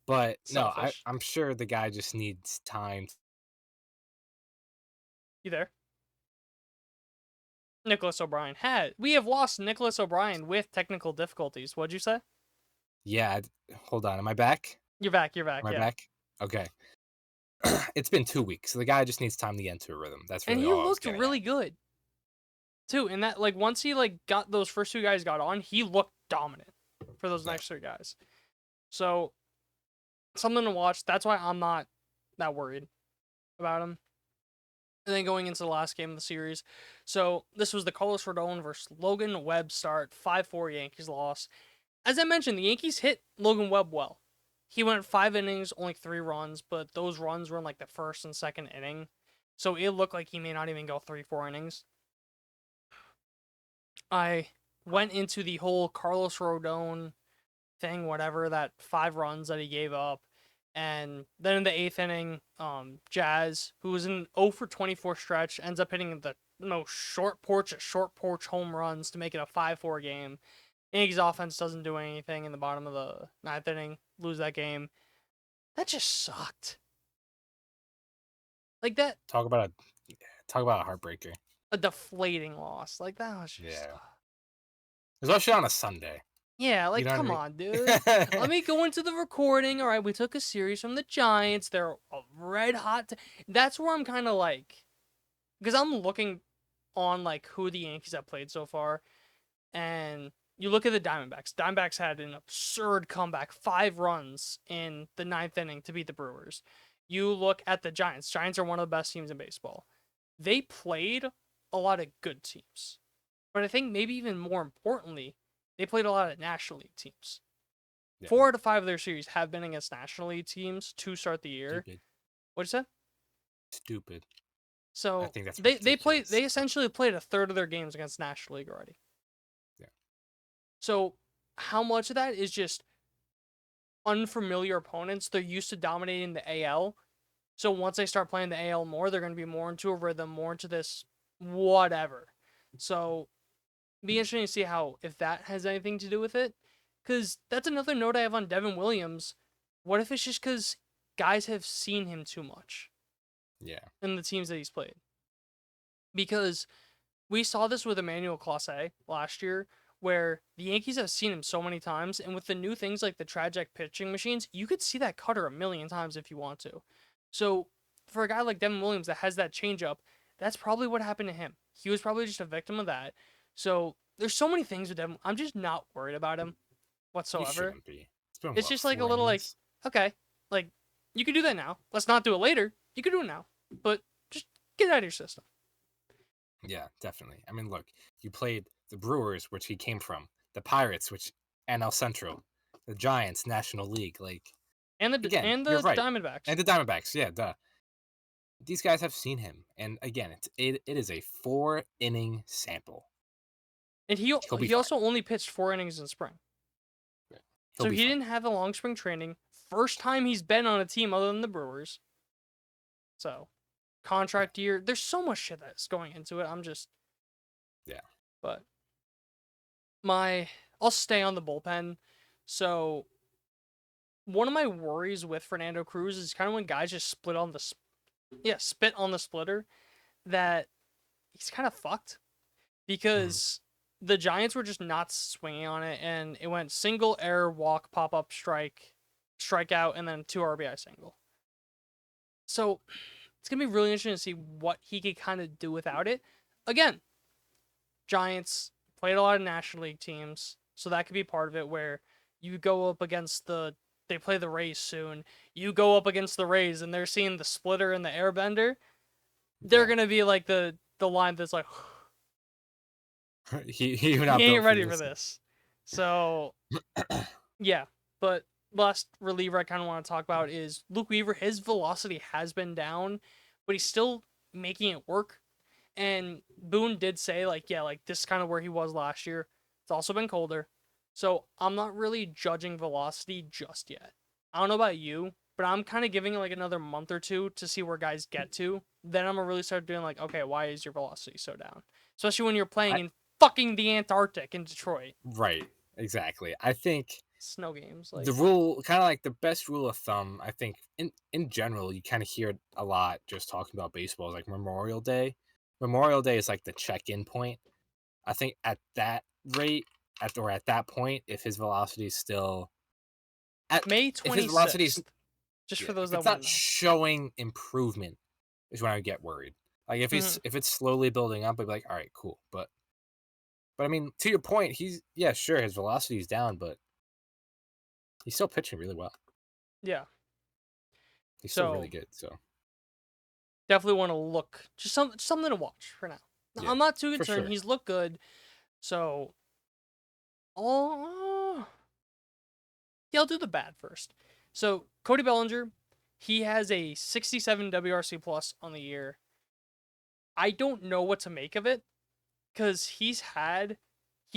but no, Selfish. I'm sure the guy just needs time. You there? Nicholas O'Brien we have lost Nicholas O'Brien with technical difficulties. What'd you say? Yeah, hold on, am I back? You're back. Am I Yeah. back? Okay. It's been 2 weeks, so the guy just needs time to get into a rhythm. That's And really he all I was looked getting really at. good too. And that like once he like got those first two guys got on, he looked dominant for those Yeah. next three guys. So something to watch. That's why I'm not that worried about him. And then going into the last game of the series. So this was the Carlos Rodon versus Logan Webb start. 5-4 Yankees loss. As I mentioned, the Yankees hit Logan Webb well. He went 5 innings, only 3 runs, but those runs were in like the first and second inning. So it looked like he may not even go 3-4 innings. I went into the whole Carlos Rodon thing, whatever, that 5 runs that he gave up. And then in the 8th inning, Jazz, who was in 0 for 24 stretch, ends up hitting the most short porch home runs to make it a 5-4 game. Yankees offense doesn't do anything in the bottom of the 9th inning, lose that game. That just sucked. Like that, Talk about a heartbreaker. a deflating loss. Like that was just. Yeah. Especially on a Sunday. Yeah, You like know what I come mean? on, dude. Let me go into the recording. All right, we took a series from the Giants. They're a red hot. That's where I'm kind of like, because I'm looking on like who the Yankees have played so far, and you look at the Diamondbacks. Diamondbacks had an absurd comeback, 5 runs in the 9th inning to beat the Brewers. You look at the Giants. Giants are one of the best teams in baseball. They played a lot of good teams, but I think maybe even more importantly, they played a lot of National League teams. Yeah. 4 out of 5 of their series have been against National League teams to start the year. Stupid. What'd you say? Stupid. I So think that's they essentially played a third of their games against National League already. Yeah. So how much of that is just unfamiliar opponents? They're used to dominating the AL. So once they start playing the AL more, they're going to be more into a rhythm, more into this whatever. So be interesting to see if that has anything to do with it. Because that's another note I have on Devin Williams. What if it's just because guys have seen him too much Yeah. in the teams that he's played? Because we saw this with Emmanuel Clase last year, where the Yankees have seen him so many times, and with the new things like the tragic pitching machines, you could see that cutter a million times if you want to. So for a guy like Devin Williams that has that changeup, that's probably what happened to him. He was probably just a victim of that. So there's so many things with Devin. I'm just not worried about him You whatsoever. shouldn't be. It's just like a little like, okay, like you could do that now. Let's not do it later. You could do it now, but just get it out of your system. Yeah, definitely. I mean, look, you played the Brewers, which he came from, the Pirates, which NL Central, the Giants, National League, like And again, the you're right. Diamondbacks. And the Diamondbacks, yeah, duh. These guys have seen him, and again, it is a 4-inning sample. And He'll be he also only pitched 4 innings in spring. He'll So be he fine. didn't have a long spring training. First time he's been on a team other than the Brewers. So, contract year. There's so much shit that's going into it. I'm just. Yeah. But I'll stay on the bullpen. So, one of my worries with Fernando Cruz is kind of when guys just spit on the splitter, that he's kind of fucked because the Giants were just not swinging on it, and it went single, error, walk, pop up, strikeout, and then 2 RBI single. So it's gonna be really interesting to see what he could kind of do without it. Again, Giants played a lot of National League teams, so that could be part of it. Where you go up against they play the Rays soon. You go up against the Rays, and they're seeing the splitter and the airbender. They're gonna be like the line that's like. he ain't ready for this. So, yeah. But last reliever I kind of want to talk about is Luke Weaver. His velocity has been down, but he's still making it work. And Boone did say, like, yeah, like, this is kind of where he was last year. It's also been colder. So, I'm not really judging velocity just yet. I don't know about you, but I'm kind of giving it like another month or two to see where guys get to. Then I'm gonna really start doing like, okay, why is your velocity so down? Especially when you're playing in fucking the Antarctic in Detroit. Right. Exactly. I think Snow games, like the rule, kind of like the best rule of thumb, I think in general, you kind of hear it a lot just talking about baseball, is like Memorial Day. Memorial Day is like the check-in point. I think at that rate, at that point, if his velocity is still May if his velocity is 26th. Just yeah, for those if that it's want not to know. showing improvement, is when I would get worried. Like if Mhm. if it's slowly building up, I'd be like, all right, cool. But I mean, to your point, sure, his velocity is down, but he's still pitching really well. Yeah. He's still really So good. So definitely want to look just something to watch for now. yeah, I'm not too for concerned. sure. He's looked good. So oh yeah, I'll do the bad first. So Cody Bellinger, he has a 67 WRC plus on the year. I don't know what to make of it because he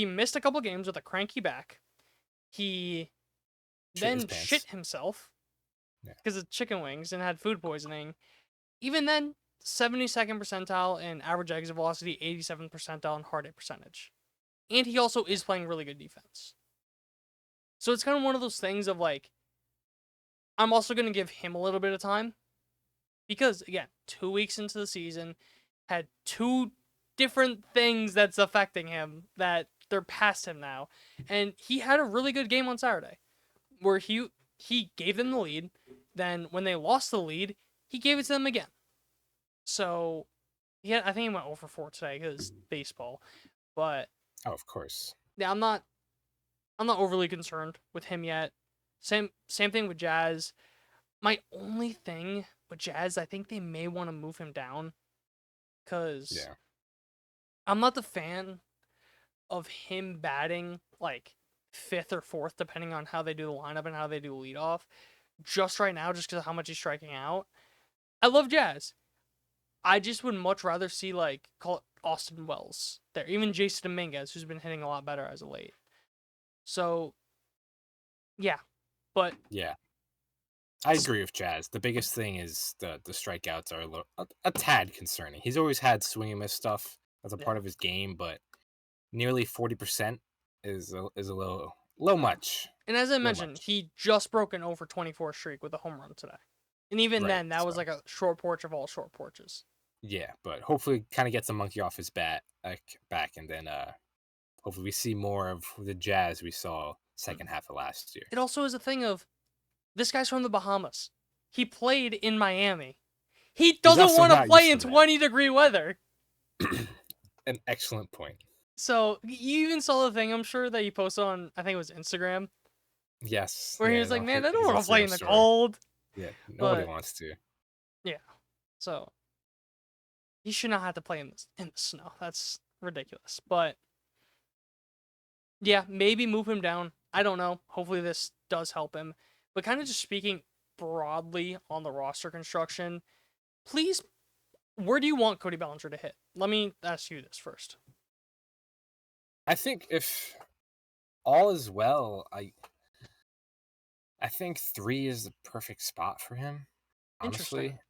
missed a couple games with a cranky back. He Shit his then pants. shit himself Yeah. because of chicken wings and had food poisoning. Even then, 72nd percentile in average exit velocity, 87th percentile in hard hit percentage. And he also is playing really good defense. So it's kind of one of those things of like, I'm also going to give him a little bit of time. Because, again, 2 weeks into the season, had two different things that's affecting him that they're past him now. And he had a really good game on Saturday where he gave them the lead. Then when they lost the lead, he gave it to them again. So, yeah, I think he went 0 for 4 today because baseball. But Oh, of course. yeah, I'm not overly concerned with him yet. Same thing with Jazz. My only thing with Jazz, I think they may want to move him down because Yeah. I'm not the fan of him batting like 5th or 4th, depending on how they do the lineup and how they do leadoff. Just right now, just because of how much he's striking out. I love Jazz. I just would much rather see like call it Austin Wells there, even Jason Dominguez, who's been hitting a lot better as of late. So, yeah, but Yeah. I agree with Jazz. The biggest thing is the strikeouts are a tad concerning. He's always had swing and miss stuff as a Yeah. part of his game, but nearly 40% is a little much. And as I Little mentioned, much. he just broke an 0 for 24 streak with a home run today. And even Right, then, that was so- like a short porch of all short porches. Yeah, but hopefully kind of gets the monkey off his back, and then hopefully we see more of the Jazz we saw second half of last year. It also is a thing of this guy's from the Bahamas. He played in Miami. He doesn't also want to not play in used to that. 20-degree weather. An excellent point. So you even saw the thing, I'm sure, that he posted on, I think it was Instagram, Yes. where he yeah, was like, no, man, I his don't want to play Instagram in the story. cold. Yeah, nobody But- wants to. So he should not have to play in the snow. That's ridiculous. But yeah, maybe move him down. I don't know. Hopefully this does help him. But kind of just speaking broadly on the roster construction, please, where do you want Cody Bellinger to hit? Let me ask you this first. I think if all is well, I think 3 is the perfect spot for him. Honestly. Interesting.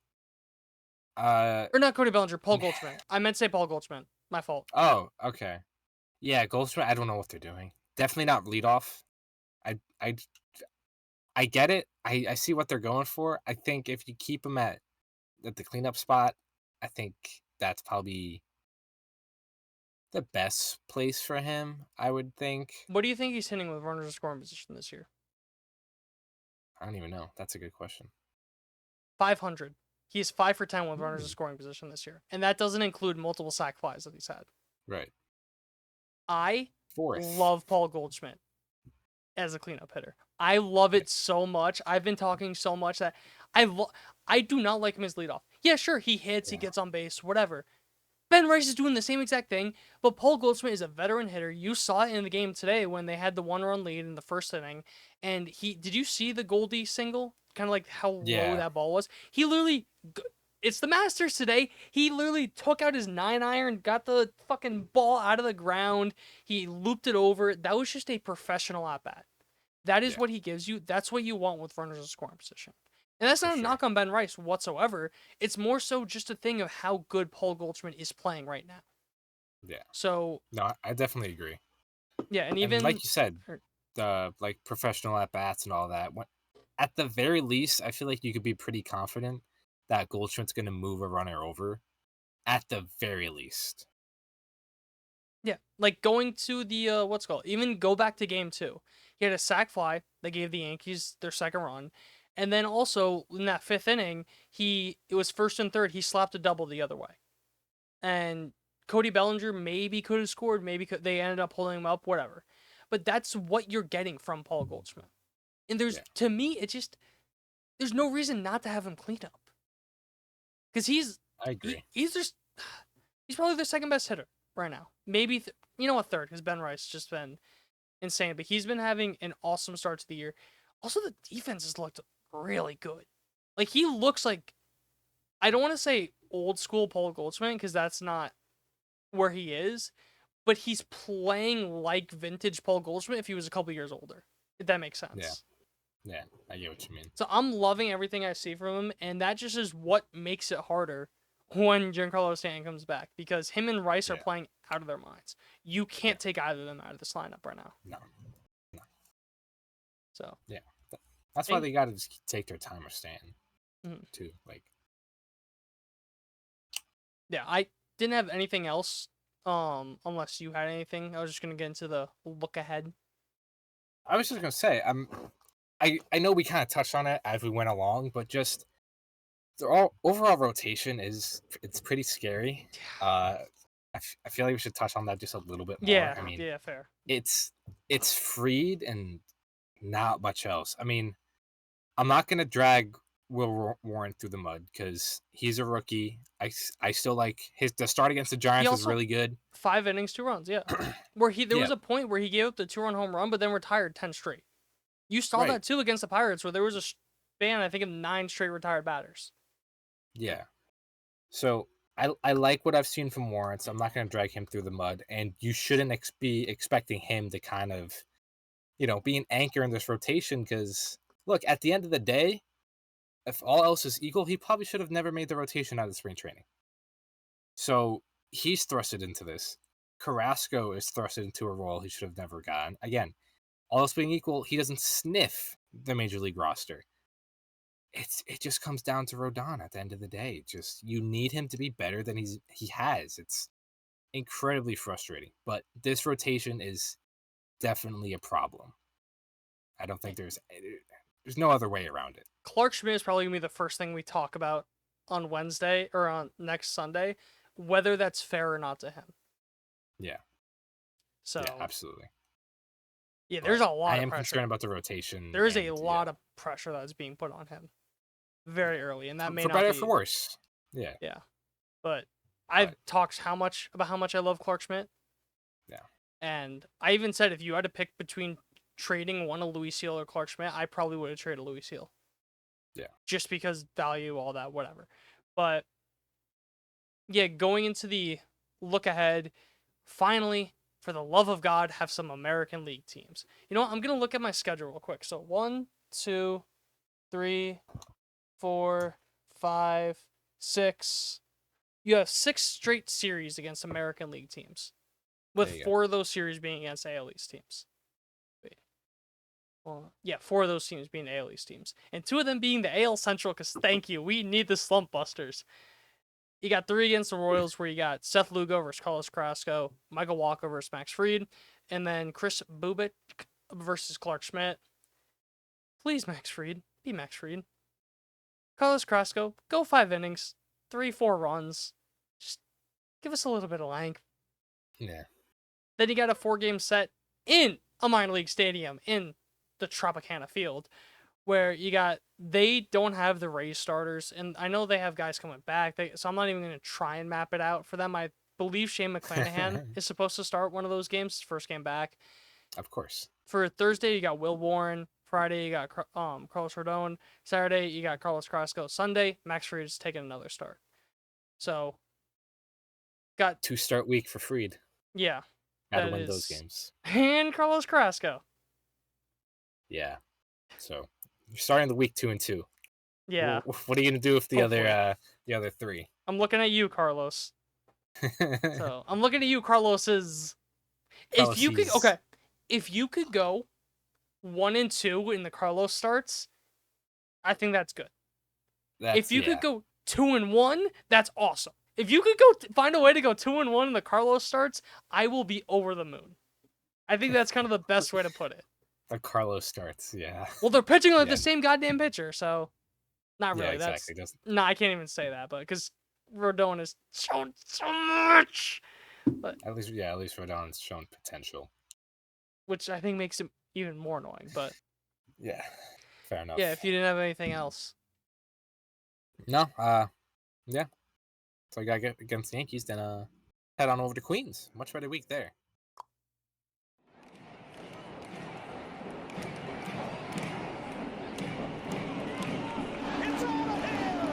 Uh Or not Cody Bellinger, Paul Goldschmidt. I meant to say Paul Goldschmidt. My fault. oh, okay. Yeah, Goldschmidt, I don't know what they're doing. Definitely not leadoff. I get it. I see what they're going for. I think if you keep him at the cleanup spot, I think that's probably the best place for him, I would think. What do you think he's hitting with runners in scoring position this year? I don't even know. That's a good question. 500. He's 5 for 10 with runners in scoring position this year. And that doesn't include multiple sack flies that he's had. Right. I 4th. love Paul Goldschmidt as a cleanup hitter. I love it so much. I've been talking so much that I do not like him as leadoff. Yeah, sure, he hits, he Yeah. gets on base, whatever. Ben Rice is doing the same exact thing, but Paul Goldschmidt is a veteran hitter. You saw it in the game today when they had the 1-run lead in the first inning, and did you see the Goldie single? Kind of like how low Yeah. that ball was. He literally, it's the Masters today. He literally took out his 9-iron, got the fucking ball out of the ground. He looped it over. That was just a professional at bat. That is Yeah. what he gives you. That's what you want with runners in scoring position. And that's For not a sure. knock on Ben Rice whatsoever. It's more so just a thing of how good Paul Goldschmidt is playing right now. Yeah. So, No, I definitely agree. yeah, and And even like you said, or- the like professional at bats and all that. At the very least, I feel like you could be pretty confident that Goldschmidt's going to move a runner over. At the very least. yeah, like going to the what's it called, even go back to game 2. He had a sac fly that gave the Yankees their second run. And then also in that 5th inning, it was first and third, he slapped a double the other way. And Cody Bellinger maybe could have scored, they ended up holding him up, whatever. But that's what you're getting from Paul Goldschmidt. And to me, there's no reason not to have him clean up. Because I agree. he's probably the second best hitter right now. Maybe, a third, because Ben Rice just been insane. But he's been having an awesome start to the year. Also, the defense has looked really good. Like, he looks like, I don't want to say old school Paul Goldschmidt, because that's not where he is. But he's playing like vintage Paul Goldschmidt if he was a couple years older. If that makes sense. Yeah, I get what you mean. So I'm loving everything I see from him, and that just is what makes it harder when Giancarlo Stanton comes back, because him and Rice are playing out of their minds. You can't take either of them out of this lineup right now. No. So yeah, that's why they got to just take their time with Stanton too. Like, yeah, I didn't have anything else. Unless you had anything, I was just gonna get into the look ahead. I was just gonna say, I know we kind of touched on it as we went along, but just the overall rotation it's pretty scary. I feel like we should touch on that just a little bit more. Yeah, I mean, yeah, fair. It's Fried and not much else. I mean, I'm not gonna drag Will Warren through the mud because he's a rookie. I still like the start against the Giants was really good. 5 innings, 2 runs, yeah. Where there was a point where he gave up the 2-run home run, but then retired 10 straight. You saw that too against the Pirates, where there was a span, I think, of 9 straight retired batters. Yeah. So I like what I've seen from Warren, so I'm not going to drag him through the mud. And you shouldn't be expecting him to kind of, be an anchor in this rotation because, look, at the end of the day, if all else is equal, he probably should have never made the rotation out of spring training. So he's thrusted into this. Carrasco is thrusted into a role he should have never gotten. Again, all else being equal, he doesn't sniff the major league roster. It just comes down to Rodon at the end of the day. Just you need him to be better than he has. It's incredibly frustrating. But this rotation is definitely a problem. I don't think there's no other way around it. Clark Schmidt is probably gonna be the first thing we talk about on Wednesday or on next Sunday, whether that's fair or not to him. Yeah. So yeah, absolutely. Yeah, there's a lot of pressure. I am concerned about the rotation. There is a lot of pressure that is being put on him very early, and that may for not better or be for worse. Yeah. Yeah. But I've talked about how much I love Clark Schmidt. Yeah. And I even said if you had to pick between trading one of Louis Seal or Clark Schmidt, I probably would have traded Louis Seal. Yeah. Just because value, all that, whatever. But yeah, going into the look ahead, finally, for the love of God, have some American League teams. You know what? I'm gonna look at my schedule real quick. So 1, 2, 3, 4, 5, 6. You have 6 straight series against American League teams, with 4 of those series being against AL East teams. Wait. Well, yeah, 4 of those teams being AL East teams, and 2 of them being the AL Central. Because thank you, we need the slump busters. You got 3 against the Royals, where you got Seth Lugo versus Carlos Carrasco, Michael Walker versus Max Fried, and then Chris Bubic versus Clark Schmidt. Please, Max Fried, be Max Fried. Carlos Carrasco, go 5 innings, 3-4 runs. Just give us a little bit of length. Yeah. Then you got a 4-game set in a minor league stadium in the Tropicana Field, where they don't have the Rays starters, and I know they have guys coming back, so I'm not even going to try and map it out for them. I believe Shane McClanahan is supposed to start one of those games, first game back. Of course. For Thursday, you got Will Warren. Friday, you got Carlos Rodon. Saturday, you got Carlos Carrasco. Sunday, Max Fried is taking another start. So, got 2-start week for Fried. Yeah. Got to win those games. And Carlos Carrasco. Yeah. So you're starting the week 2-2. Yeah. What are you gonna do with the Hopefully. other three? I'm looking at you, Carlos. So I'm looking at you, Carlos's. If you could, Carlos's. okay, if you could go 1-2 in the Carlos starts, I think that's good. If you could go 2-1, that's awesome. If you could go find a way to go 2-1 in the Carlos starts, I will be over the moon. I think that's kind of the best way to put it. The Carlos starts, yeah. Well, they're pitching like Yeah. the same goddamn pitcher, so not really. Yeah, exactly. No, I can't even say that, but because Rodon has shown so much, but At least Rodon's shown potential. which I think makes him even more annoying. But Yeah, fair enough. yeah, if you didn't have anything else, No, yeah. So I got to get against the Yankees, then head on over to Queens. Much better week there. It's out of here!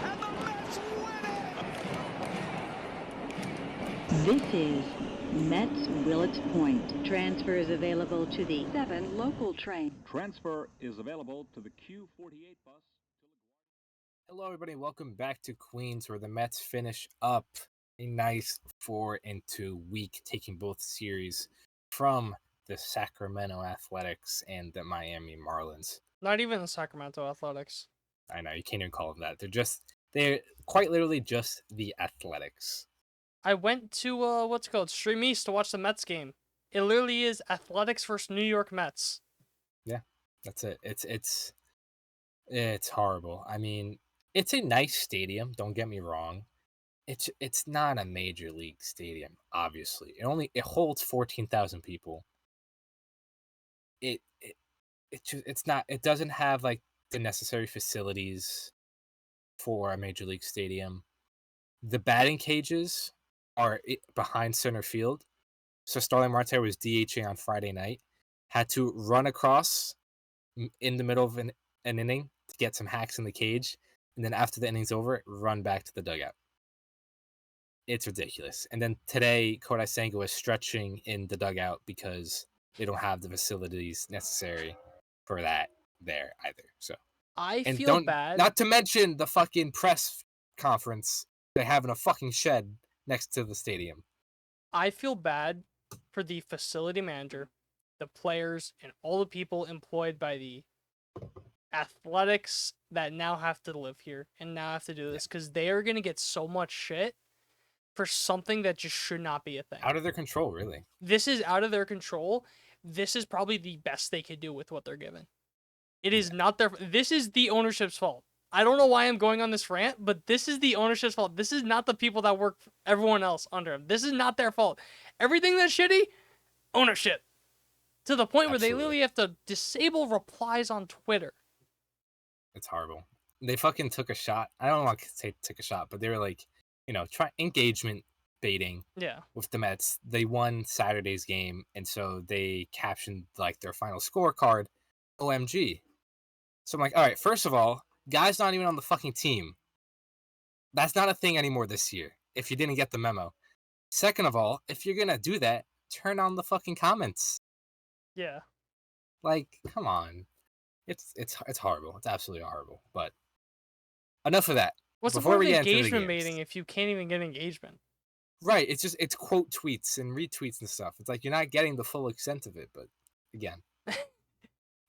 And the Mets win it! This is Mets Willets Point. Transfer is available to the 7 local train. Transfer is available to the Q48 bus. Hello, everybody. Welcome back to Queens, where the Mets finish up a nice 4-2 week, taking both series from the Sacramento Athletics and the Miami Marlins. not even the Sacramento Athletics. I know, you can't even call them that. They're quite literally just the Athletics. I went to what's it called Stream East to watch the Mets game. It literally is Athletics versus New York Mets. Yeah, that's it. It's horrible. I mean, it's a nice stadium. Don't get me wrong. It's not a major league stadium. Obviously, it holds 14,000 people. It's not. It doesn't have like the necessary facilities for a major league stadium. The batting cages are behind center field. So Starling Marte was DHing on Friday night. Had to run across in the middle of an inning to get some hacks in the cage, and then after the inning's over, run back to the dugout. It's ridiculous. And then today, Kodai Senga was stretching in the dugout because they don't have the facilities necessary for that there either. So I and feel bad. not to mention the fucking press conference they have in a fucking shed next to the stadium. I feel bad for the facility manager, the players, and all the people employed by the Athletics that now have to live here and now have to do this because they are going to get so much shit for something that just should not be a thing. Out of their control, really. This is out of their control. This is probably the best they could do with what they're given. It is not their. This is the ownership's fault. I don't know why I'm going on this rant, but this is the ownership's fault. This is not the people that work for everyone else under them. This is not their fault. Everything that's shitty, ownership. To the point where they literally have to disable replies on Twitter. It's horrible. They fucking took a shot. I don't want to say took a shot, but they were like, try engagement baiting with the Mets. They won Saturday's game, and so they captioned like their final scorecard, OMG. So I'm like, all right, first of all, guy's not even on the fucking team. That's not a thing anymore this year, if you didn't get the memo. Second of all, if you're gonna do that, turn on the fucking comments. Yeah. Like, come on. It's horrible. It's absolutely horrible. But enough of that. What's Before the point we of get into the engagement games. baiting if you can't even get engagement? Right. It's quote tweets and retweets and stuff. It's like you're not getting the full extent of it, but again.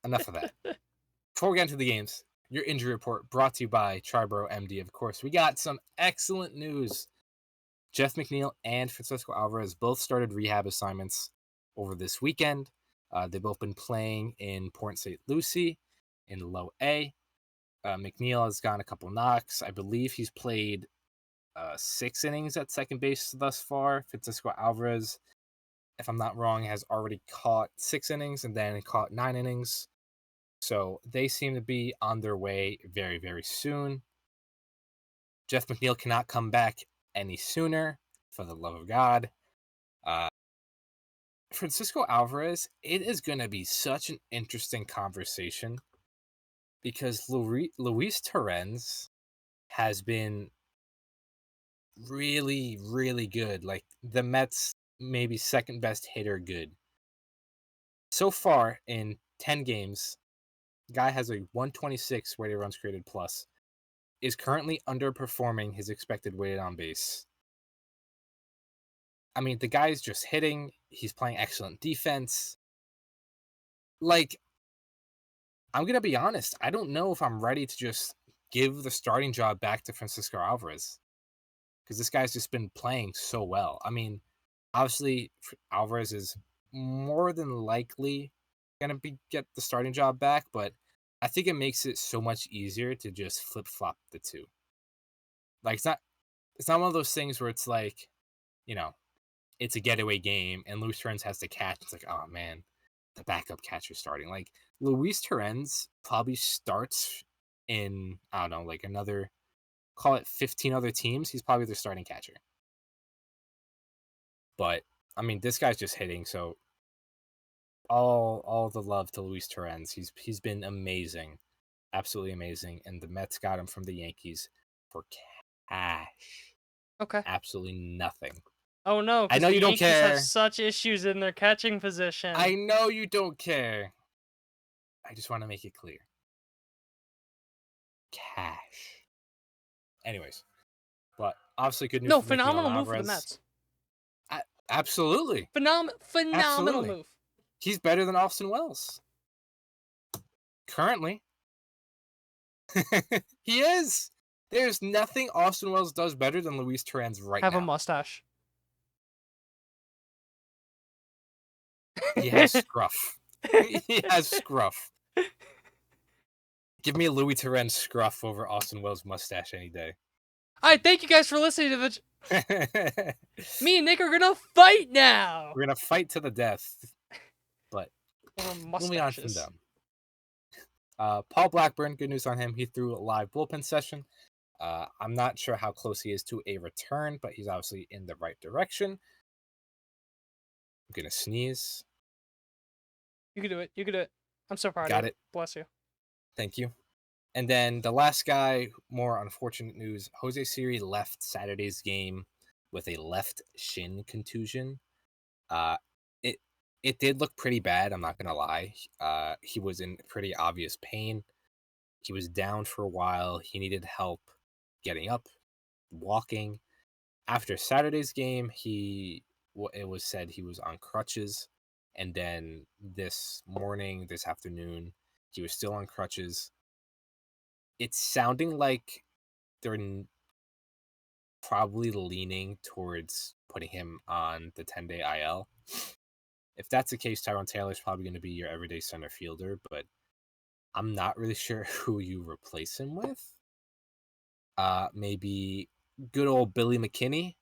Enough of that. Before we get into the games, your injury report brought to you by Triboro MD, of course. We got some excellent news. Jeff McNeil and Francisco Alvarez both started rehab assignments over this weekend. They've both been playing in Port St. Lucie in Low A. McNeil has gotten a couple knocks. I believe he's played 6 innings at second base thus far. Francisco Alvarez, if I'm not wrong, has already caught 6 innings and then caught 9 innings. So they seem to be on their way very, very soon. Jeff McNeil cannot come back any sooner, for the love of God. Francisco Alvarez, it is going to be such an interesting conversation because Luis Torrens has been really, really good. Like the Mets' maybe second best hitter good So far in 10 games, guy has a 126 weighted runs created plus, is currently underperforming his expected weighted on base. I mean, the guy's just hitting. He's playing excellent defense. Like, I'm going to be honest. I don't know if I'm ready to just give the starting job back to Francisco Alvarez, because this guy's just been playing so well. I mean, obviously, Alvarez is more than likely going to get the starting job back, but I think it makes it so much easier to just flip-flop the two. Like, it's not one of those things where it's like, you know, it's a getaway game and Luis Torrens has to catch. It's like, oh man, the backup catcher starting. Like, Luis Torrens probably starts in, I don't know, like another, call it 15 other teams. He's probably their starting catcher. But I mean, this guy's just hitting, so all the love to Luis Torrens. He's been amazing, absolutely amazing, and the Mets got him from the Yankees for cash. Okay. Absolutely nothing. Oh no! I know the you don't Yankees care. have such issues in their catching position. I know you don't care. I just want to make it clear. Cash. Anyways, but obviously good news. No, for Miguel phenomenal move for the Alvarez. Mets. Absolutely. Phenomenal Absolutely. move. He's better than Austin Wells. Currently. He is. There's nothing Austin Wells does better than Luis Torrens right Have now. a mustache. He has scruff. He has scruff. Give me a Luis Torrens scruff over Austin Wells' mustache any day. All right, thank you guys for listening to the. Me and Nick are gonna fight now. We're gonna fight to the death. But Over moving on from mustaches. them. Paul Blackburn, good news on him. He threw a live bullpen session. I'm not sure how close he is to a return, but he's obviously in the right direction. I'm gonna sneeze. You can do it. You can do it. I'm so proud Got of you. it. Bless you. Thank you. And then the last guy, more unfortunate news. Jose Siri left Saturday's game with a left shin contusion. It did look pretty bad, I'm not gonna lie. He was in pretty obvious pain. He was down for a while. He needed help getting up, walking. After Saturday's game, it was said he was on crutches, and then this afternoon, he was still on crutches. It's sounding like they're probably leaning towards putting him on the 10-day IL. If that's the case, Tyrone Taylor's probably going to be your everyday center fielder, but I'm not really sure who you replace him with. Maybe good old Billy McKinney.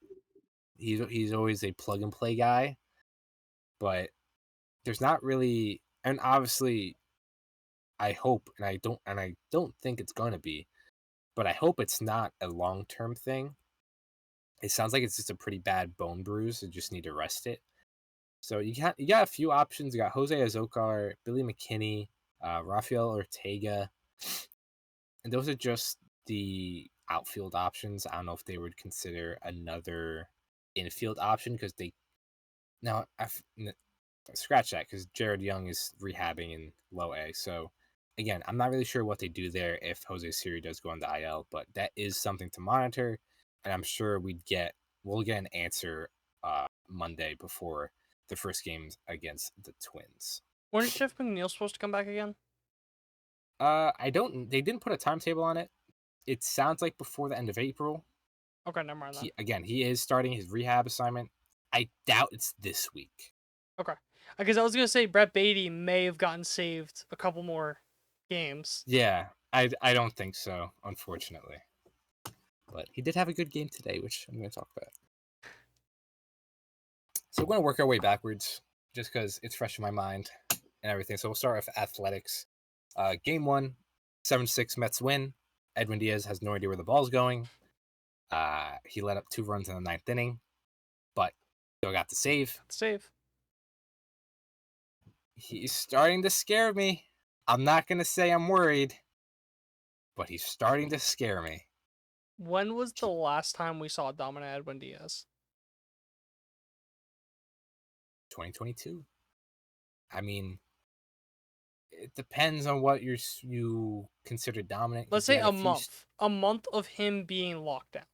He's always a plug and play guy, but there's not really, and obviously, I hope, and I don't think it's going to be, but I hope it's not a long-term thing. It sounds like it's just a pretty bad bone bruise. You just need to rest it. So you got a few options. You got Jose Azocar, Billy McKinney, Rafael Ortega, and those are just the outfield options. I don't know if they would consider another infield option because scratch that, because Jared Young is rehabbing in low A. So again, I'm not really sure what they do there if Jose Siri does go on the IL, but that is something to monitor, and I'm sure we'll get an answer Monday before the first games against the Twins. When is Jeff McNeil supposed to come back again? They didn't put a timetable on it. It sounds like before the end of April. Okay, never mind that. He is starting his rehab assignment. I doubt it's this week. Okay. Because I was going to say Brett Beatty may have gotten saved a couple more games. Yeah, I don't think so, unfortunately. But he did have a good game today, which I'm going to talk about. So we're going to work our way backwards, just because it's fresh in my mind and everything. So we'll start with athletics. Game 1, 7-6 Mets win. Edwin Diaz has no idea where the ball's going. He let up 2 runs in the 9th inning, but still got the save. He's starting to scare me. I'm not going to say I'm worried, but he's starting to scare me. When was the last time we saw dominant Edwin Diaz? 2022. I mean, it depends on what you consider dominant. 'Cause Let's he say had a few month. A month of him being locked down.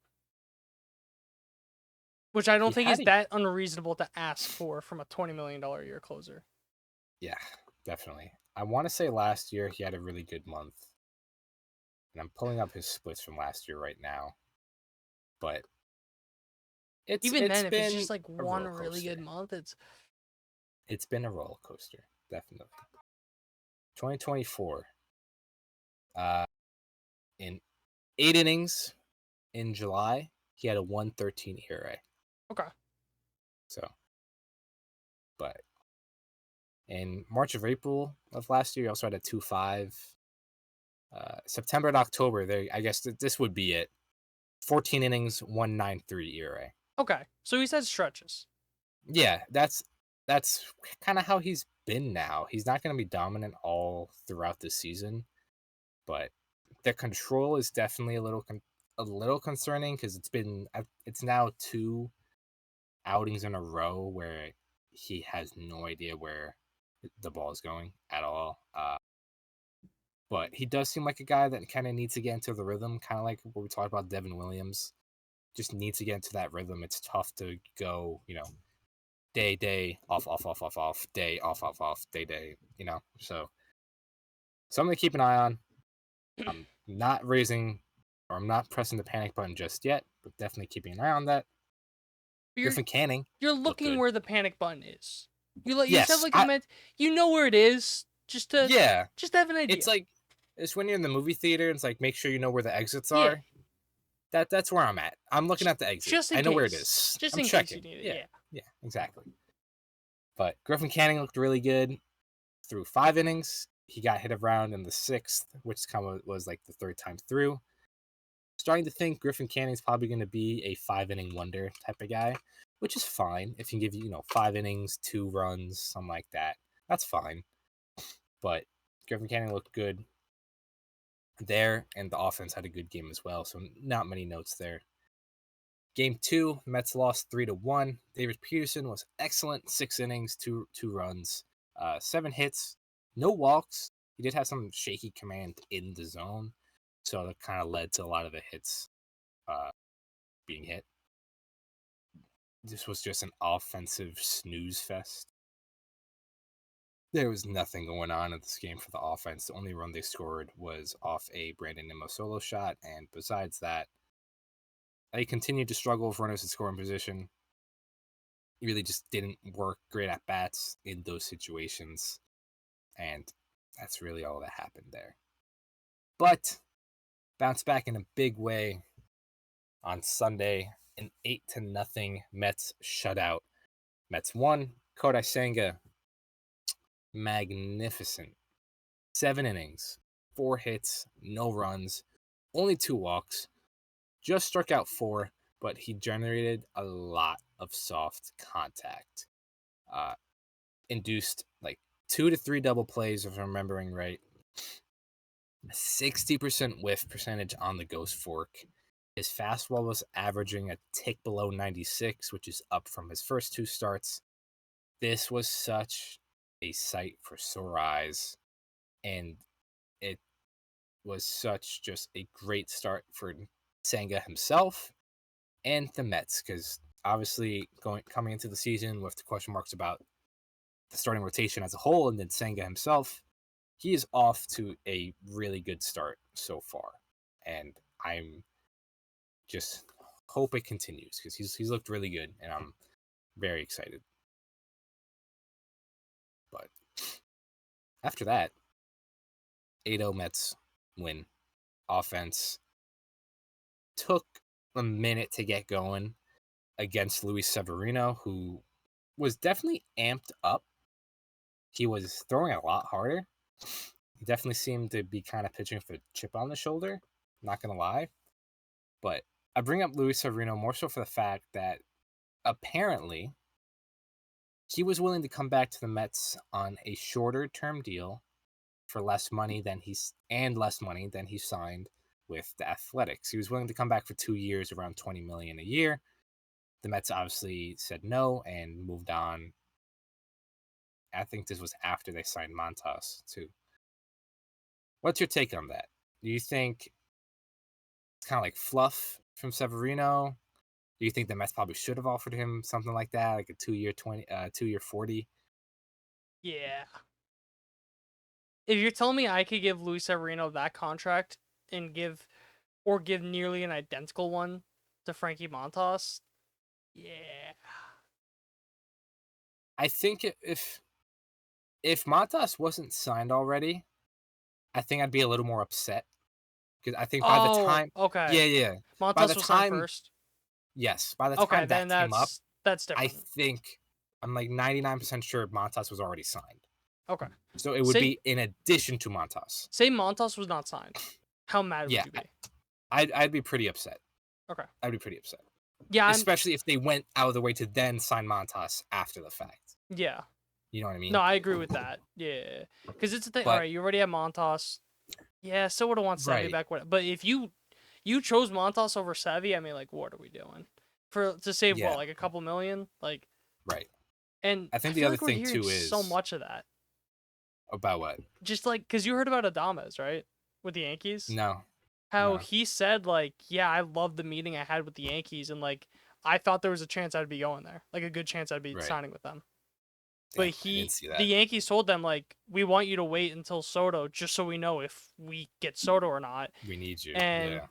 Which I don't He think had is a- that unreasonable to ask for from a $20 million a year closer. Yeah, definitely. I want to say last year he had a really good month. And I'm pulling up his splits from last year right now. But Even it's then, if it's been just like a one roller really good coaster. month, It's been a roller coaster, definitely. 2024. In 8 innings in July, he had a 1.13 ERA. okay. So, but in March of April of last year, he also had a 2.5. September and October, I guess this would be it. 14 innings, 1.93 ERA. Okay. So he's had stretches. Yeah, that's kind of how he's been now. He's not going to be dominant all throughout the season, but the control is definitely a little concerning because it's now 2 outings in a row where he has no idea where the ball is going at all. But he does seem like a guy that kind of needs to get into the rhythm, kind of like what we talked about Devin Williams. Just needs to get into that rhythm. It's tough to go, day, off, day, off, day, So something to keep an eye on. I'm not I'm not pressing the panic button just yet, but definitely keeping an eye on that. You're, Griffin Canning. you're looked looking good. where the panic button is. You just have Yes, like a you know where it is, just to have an idea. It's when you're in the movie theater. It's like make sure you know where the exits Yeah. are. That's where I'm at. I'm looking at the exit. Just in I know where it case. is. Just I'm in checking. case you need it. Yeah, exactly. But Griffin Canning looked really good through 5 innings. He got hit around in the 6th, which was like the 3rd time through. Starting to think Griffin Canning's probably going to be a 5-inning wonder type of guy, which is fine. If he can give you, 5 innings, 2 runs, something like that, that's fine. But Griffin Canning looked good there, and the offense had a good game as well, so not many notes there. Game 2, Mets lost 3-1. David Peterson was excellent, 6 innings, 2 runs, 7 hits, no walks. He did have some shaky command in the zone, so that kind of led to a lot of the hits being hit. This was just an offensive snooze fest. There was nothing going on in this game for the offense. The only run they scored was off a Brandon Nimmo solo shot, and besides that, they continued to struggle with runners in scoring position. It really just didn't work great at bats in those situations, and that's really all that happened there. But bounced back in a big way on Sunday, an 8-0 Mets shutout. Mets won. Kodai Senga, magnificent. 7 innings, 4 hits, no runs, only 2 walks. Just struck out 4, but he generated a lot of soft contact. Induced like 2 to 3 double plays, if I'm remembering right. 60% whiff percentage on the Ghost Fork. His fastball was averaging a tick below 96, which is up from his first 2 starts. This was such a sight for sore eyes, and it was such just a great start for Senga himself and the Mets, because obviously coming into the season with the question marks about the starting rotation as a whole, and then Senga himself, he is off to a really good start so far, and I'm just hope it continues because he's looked really good, and I'm very excited. But after that, 8-0 Mets win. Offense took a minute to get going against Luis Severino, who was definitely amped up. He was throwing a lot harder. He definitely seemed to be kind of pitching with a chip on the shoulder, not going to lie. But I bring up Luis Severino more so for the fact that apparently he was willing to come back to the Mets on a shorter term deal for less money than he signed with the Athletics. He was willing to come back for 2 years, around $20 million a year. The Mets obviously said no and moved on I think this was after they signed Montas too. What's your take on that? Do you think it's kind of like fluff from Severino? Do you think the Mets probably should have offered him something like that, like a 2-year 2-year 40? Yeah. If you're telling me I could give Luis Severino that contract and give nearly an identical one to Frankie Montas, yeah. I think if Montas wasn't signed already, I think I'd be a little more upset because I think by the Oh, time, okay. yeah, by Montas the was signed time, first. yes, by the Okay, time then that came up, that's I different. think I'm like 99% sure Montas was already signed. Okay. So it would be in addition to Montas. Say Montas was not signed. How mad Yeah, would you be? I'd be pretty upset. Okay. I'd be pretty upset, Yeah, especially if they went out of the way to then sign Montas after the fact. yeah. You know what I mean? No, I agree with that. Yeah. Because it's the thing. All But right, you already have Montas. Yeah, still would have want Sevy right, back. But if you chose Montas over Sevy, I mean, like, what are we doing? To save yeah, what, like a couple million? Like, right. and I think the feel other like we're thing hearing too so is much of that. about what? Just like, because you heard about Adames, right? With the Yankees? No, How no. he said, like, yeah, I loved the meeting I had with the Yankees, and, like, I thought there was a chance I'd be going there. Like, a good chance I'd be Right. signing with them. Damn, But I didn't see the that. Yankees told them, like, we want you to wait until Soto just so we know if we get Soto or not. We need you. And Yeah.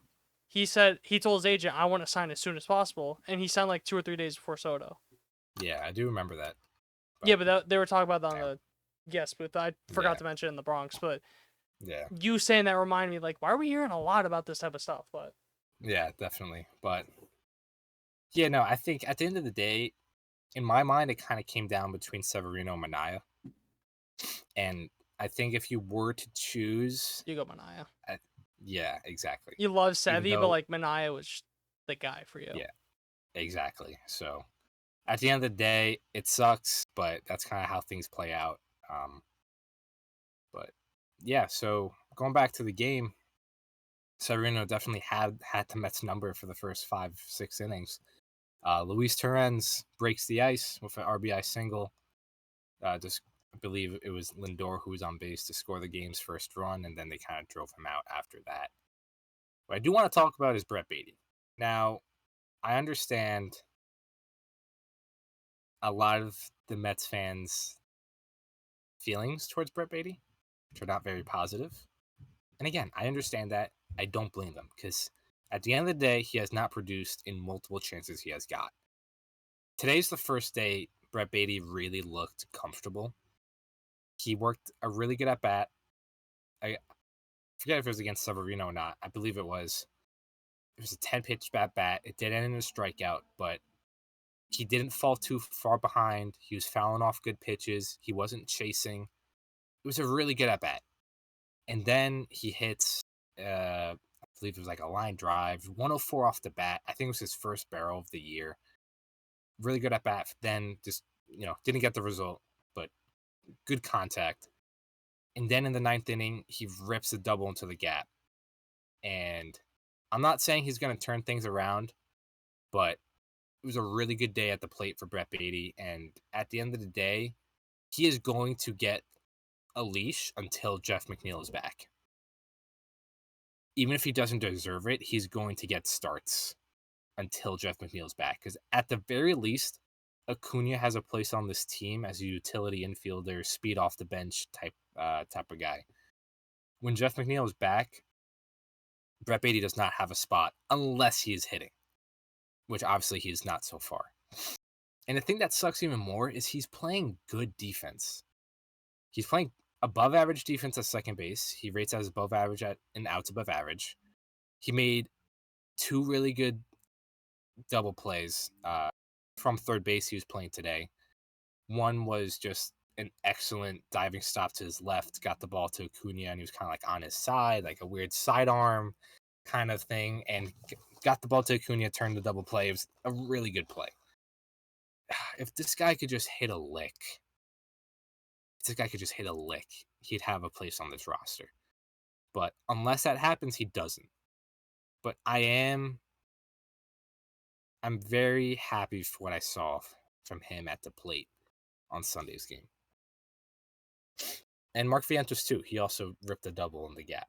he told his agent, I want to sign as soon as possible. And he signed like 2 or 3 days before Soto. Yeah, I do remember that. Yeah, but they were talking about that on Damn. the guest booth. I forgot Yeah. to mention in the Bronx. But Yeah. you saying that reminded me, like, why are we hearing a lot about this type of stuff? But Yeah, definitely. But yeah, no, I think at the end of the day, in my mind, it kind of came down between Severino and Manaea. And I think if you were to choose, you go Manaea. yeah, exactly. You love Even Sevy, but though- like Manaea was the guy for you. Yeah, exactly. So at the end of the day, it sucks, but that's kind of how things play out. But yeah, so going back to the game, Severino definitely had the Mets number for the first 5-6 innings. Luis Torrens breaks the ice with an RBI single. I believe it was Lindor who was on base to score the game's first run, and then they kind of drove him out after that. What I do want to talk about is Brett Beatty. Now, I understand a lot of the Mets fans' feelings towards Brett Beatty, which are not very positive. And again, I understand that. I don't blame them because at the end of the day, he has not produced in multiple chances he has got. Today's the first day Brett Beatty really looked comfortable. He worked a really good at bat. I forget if it was against Severino or not. I believe it was. It was a 10-pitch bat. It did end in a strikeout, but he didn't fall too far behind. He was fouling off good pitches. He wasn't chasing. It was a really good at bat. And then he hits, I believe it was like a line drive, 104 off the bat. I think it was his first barrel of the year. Really good at bat. Then just, didn't get the result, but good contact. And then in the 9th inning, he rips a double into the gap. And I'm not saying he's going to turn things around, but it was a really good day at the plate for Brett Beatty. And at the end of the day, he is going to get a leash until Jeff McNeil is back. Even if he doesn't deserve it, he's going to get starts until Jeff McNeil's back. Because at the very least, Acuna has a place on this team as a utility infielder, speed off the bench type of guy. When Jeff McNeil is back, Brett Beatty does not have a spot unless he is hitting, which obviously he is not so far. And the thing that sucks even more is he's playing good defense. He's playing above average defense at second base. He rates as above average and outs above average. He made 2 really good double plays from third base he was playing today. One was just an excellent diving stop to his left, got the ball to Acuna, and he was kind of like on his side, like a weird sidearm kind of thing, and got the ball to Acuna, turned the double play. It was a really good play. If this guy could just hit a lick, he'd have a place on this roster. But unless that happens, he doesn't. But I'm very happy for what I saw from him at the plate on Sunday's game. And Mark Vientos, too. He also ripped a double in the gap.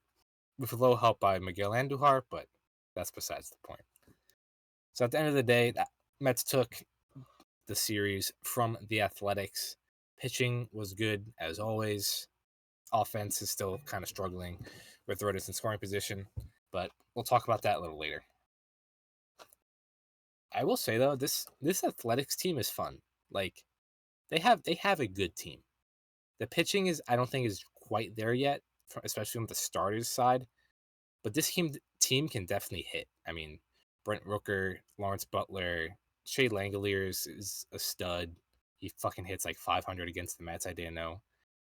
With a little help by Miguel Andujar, but that's besides the point. So at the end of the day, the Mets took the series from the Athletics. Pitching was good, as always. Offense is still kind of struggling with runners in scoring position, but we'll talk about that a little later. I will say, though, this Athletics team is fun. Like, they have a good team. The pitching I don't think is quite there yet, especially on the starters side. But this team can definitely hit. I mean, Brent Rooker, Lawrence Butler, Shea Langoliers is a stud. He fucking hits like 500 against the Mets. I didn't know.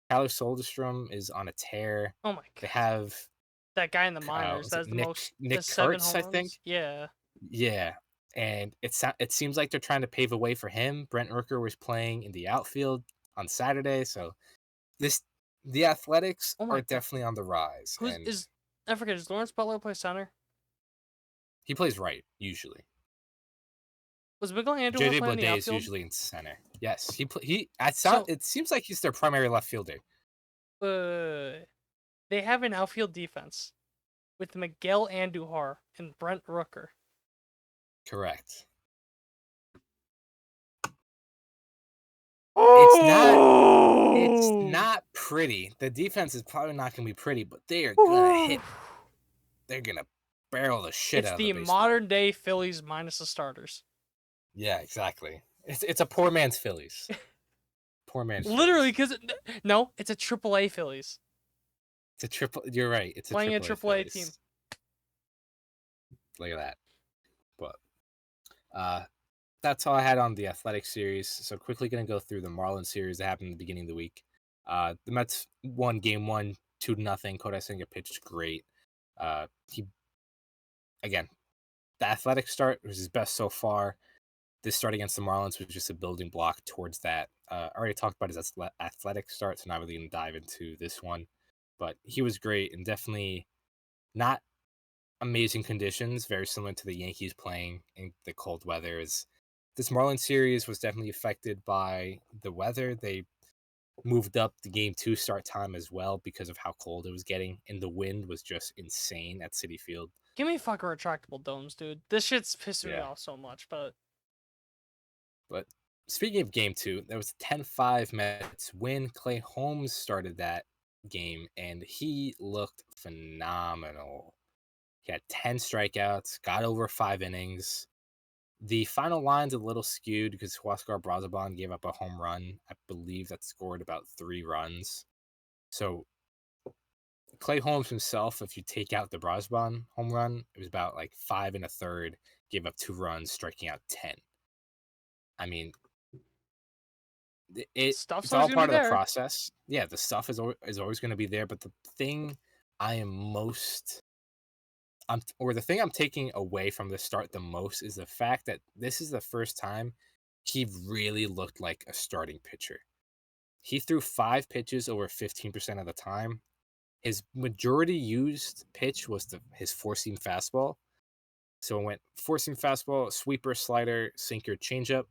Tyler Soderstrom is on a tear. Oh my They god. have That guy in the minors. That's the Nick most. Nick the 7 Kurtz, home I think. runs? Yeah. Yeah, and it seems like they're trying to pave a way for him. Brent Rooker was playing in the outfield on Saturday, so the Athletics Oh my are God. definitely on the rise. Who's And is? I forget. Does Lawrence Butler play center? he plays right usually. Was Miguel Andujar JJ playing in the Bleday is outfield? usually in center. Yes, So- it seems like he's their primary left fielder. They have an outfield defense with Miguel Andujar and Brent Rooker. Correct. It's not pretty. The defense is probably not going to be pretty, but they are going to hit. They're going to barrel the shit It's out of the the baseball. modern day Phillies minus the starters. Yeah, exactly. It's a poor man's Phillies. Poor man's Literally, Phillies. because no, it's a AAA Phillies. It's a triple. You're right. It's Playing a AAA AAA Phillies. team. Look at that. But that's all I had on the Athletic series. So quickly going to go through the Marlins series that happened at the beginning of the week. The Mets won Game 1, 2-0. Kodai Senga pitched great. The Athletic start was his best so far. This start against the Marlins was just a building block towards that. I already talked about his Athletic start, so not really going to dive into this one. But he was great and definitely not amazing conditions, very similar to the Yankees playing in the cold weather. This Marlins series was definitely affected by the weather. They moved up the Game 2 start time as well because of how cold it was getting, and the wind was just insane at Citi Field. Give me fucking retractable domes, dude. This shit's pissing me Yeah. off so much, but But speaking of Game 2, there was a 10-5 Mets win. Clay Holmes started that game, and he looked phenomenal. He had 10 strikeouts, got over 5 innings. The final line's a little skewed because Huascar Brazaban gave up a home run. I believe that scored about 3 runs. So Clay Holmes himself, if you take out the Brazaban home run, it was about like 5 1/3, gave up 2 runs, striking out 10. I mean, Stuff's it's all always gonna part be of the there. process. Yeah, the stuff is always going to be there. But the thing I am the thing I'm taking away from the start the most is the fact that this is the first time he really looked like a starting pitcher. He threw 5 pitches over 15% of the time. His majority used pitch was his four-seam fastball. So it went four-seam fastball, sweeper, slider, sinker, changeup.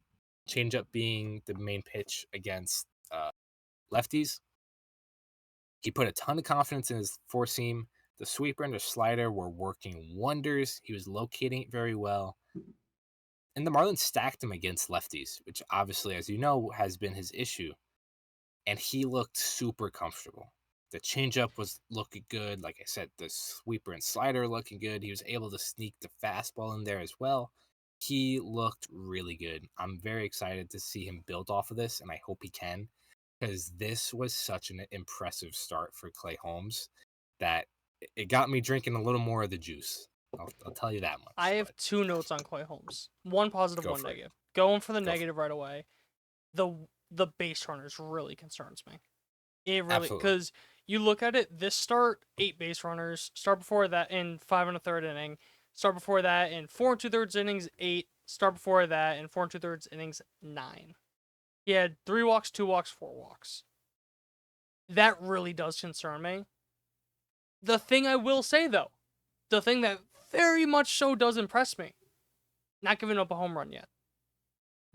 Changeup being the main pitch against lefties. He put a ton of confidence in his four-seam. The sweeper and the slider were working wonders. He was locating it very well. And the Marlins stacked him against lefties, which obviously, as you know, has been his issue. And he looked super comfortable. The changeup was looking good. Like I said, the sweeper and slider looking good. He was able to sneak the fastball in there as well. He looked really good. I'm very excited to see him build off of this, and I hope he can, because this was such an impressive start for Clay Holmes that it got me drinking a little more of the juice. I'll tell you that much. I have 2 notes on Clay Holmes. One positive, Go one for it. negative. Going for the Go for negative right away. The base runners really concerns me. It really, Absolutely. because you look at it, this start, 8 base runners. Start before that in 5 1/3 inning. Start before that in 4 2/3 innings, 8. Start before that in 4 2/3 innings, 9. He had 3 walks, 2 walks, 4 walks. That really does concern me. The thing I will say, though, the thing that very much so does impress me, not giving up a home run yet.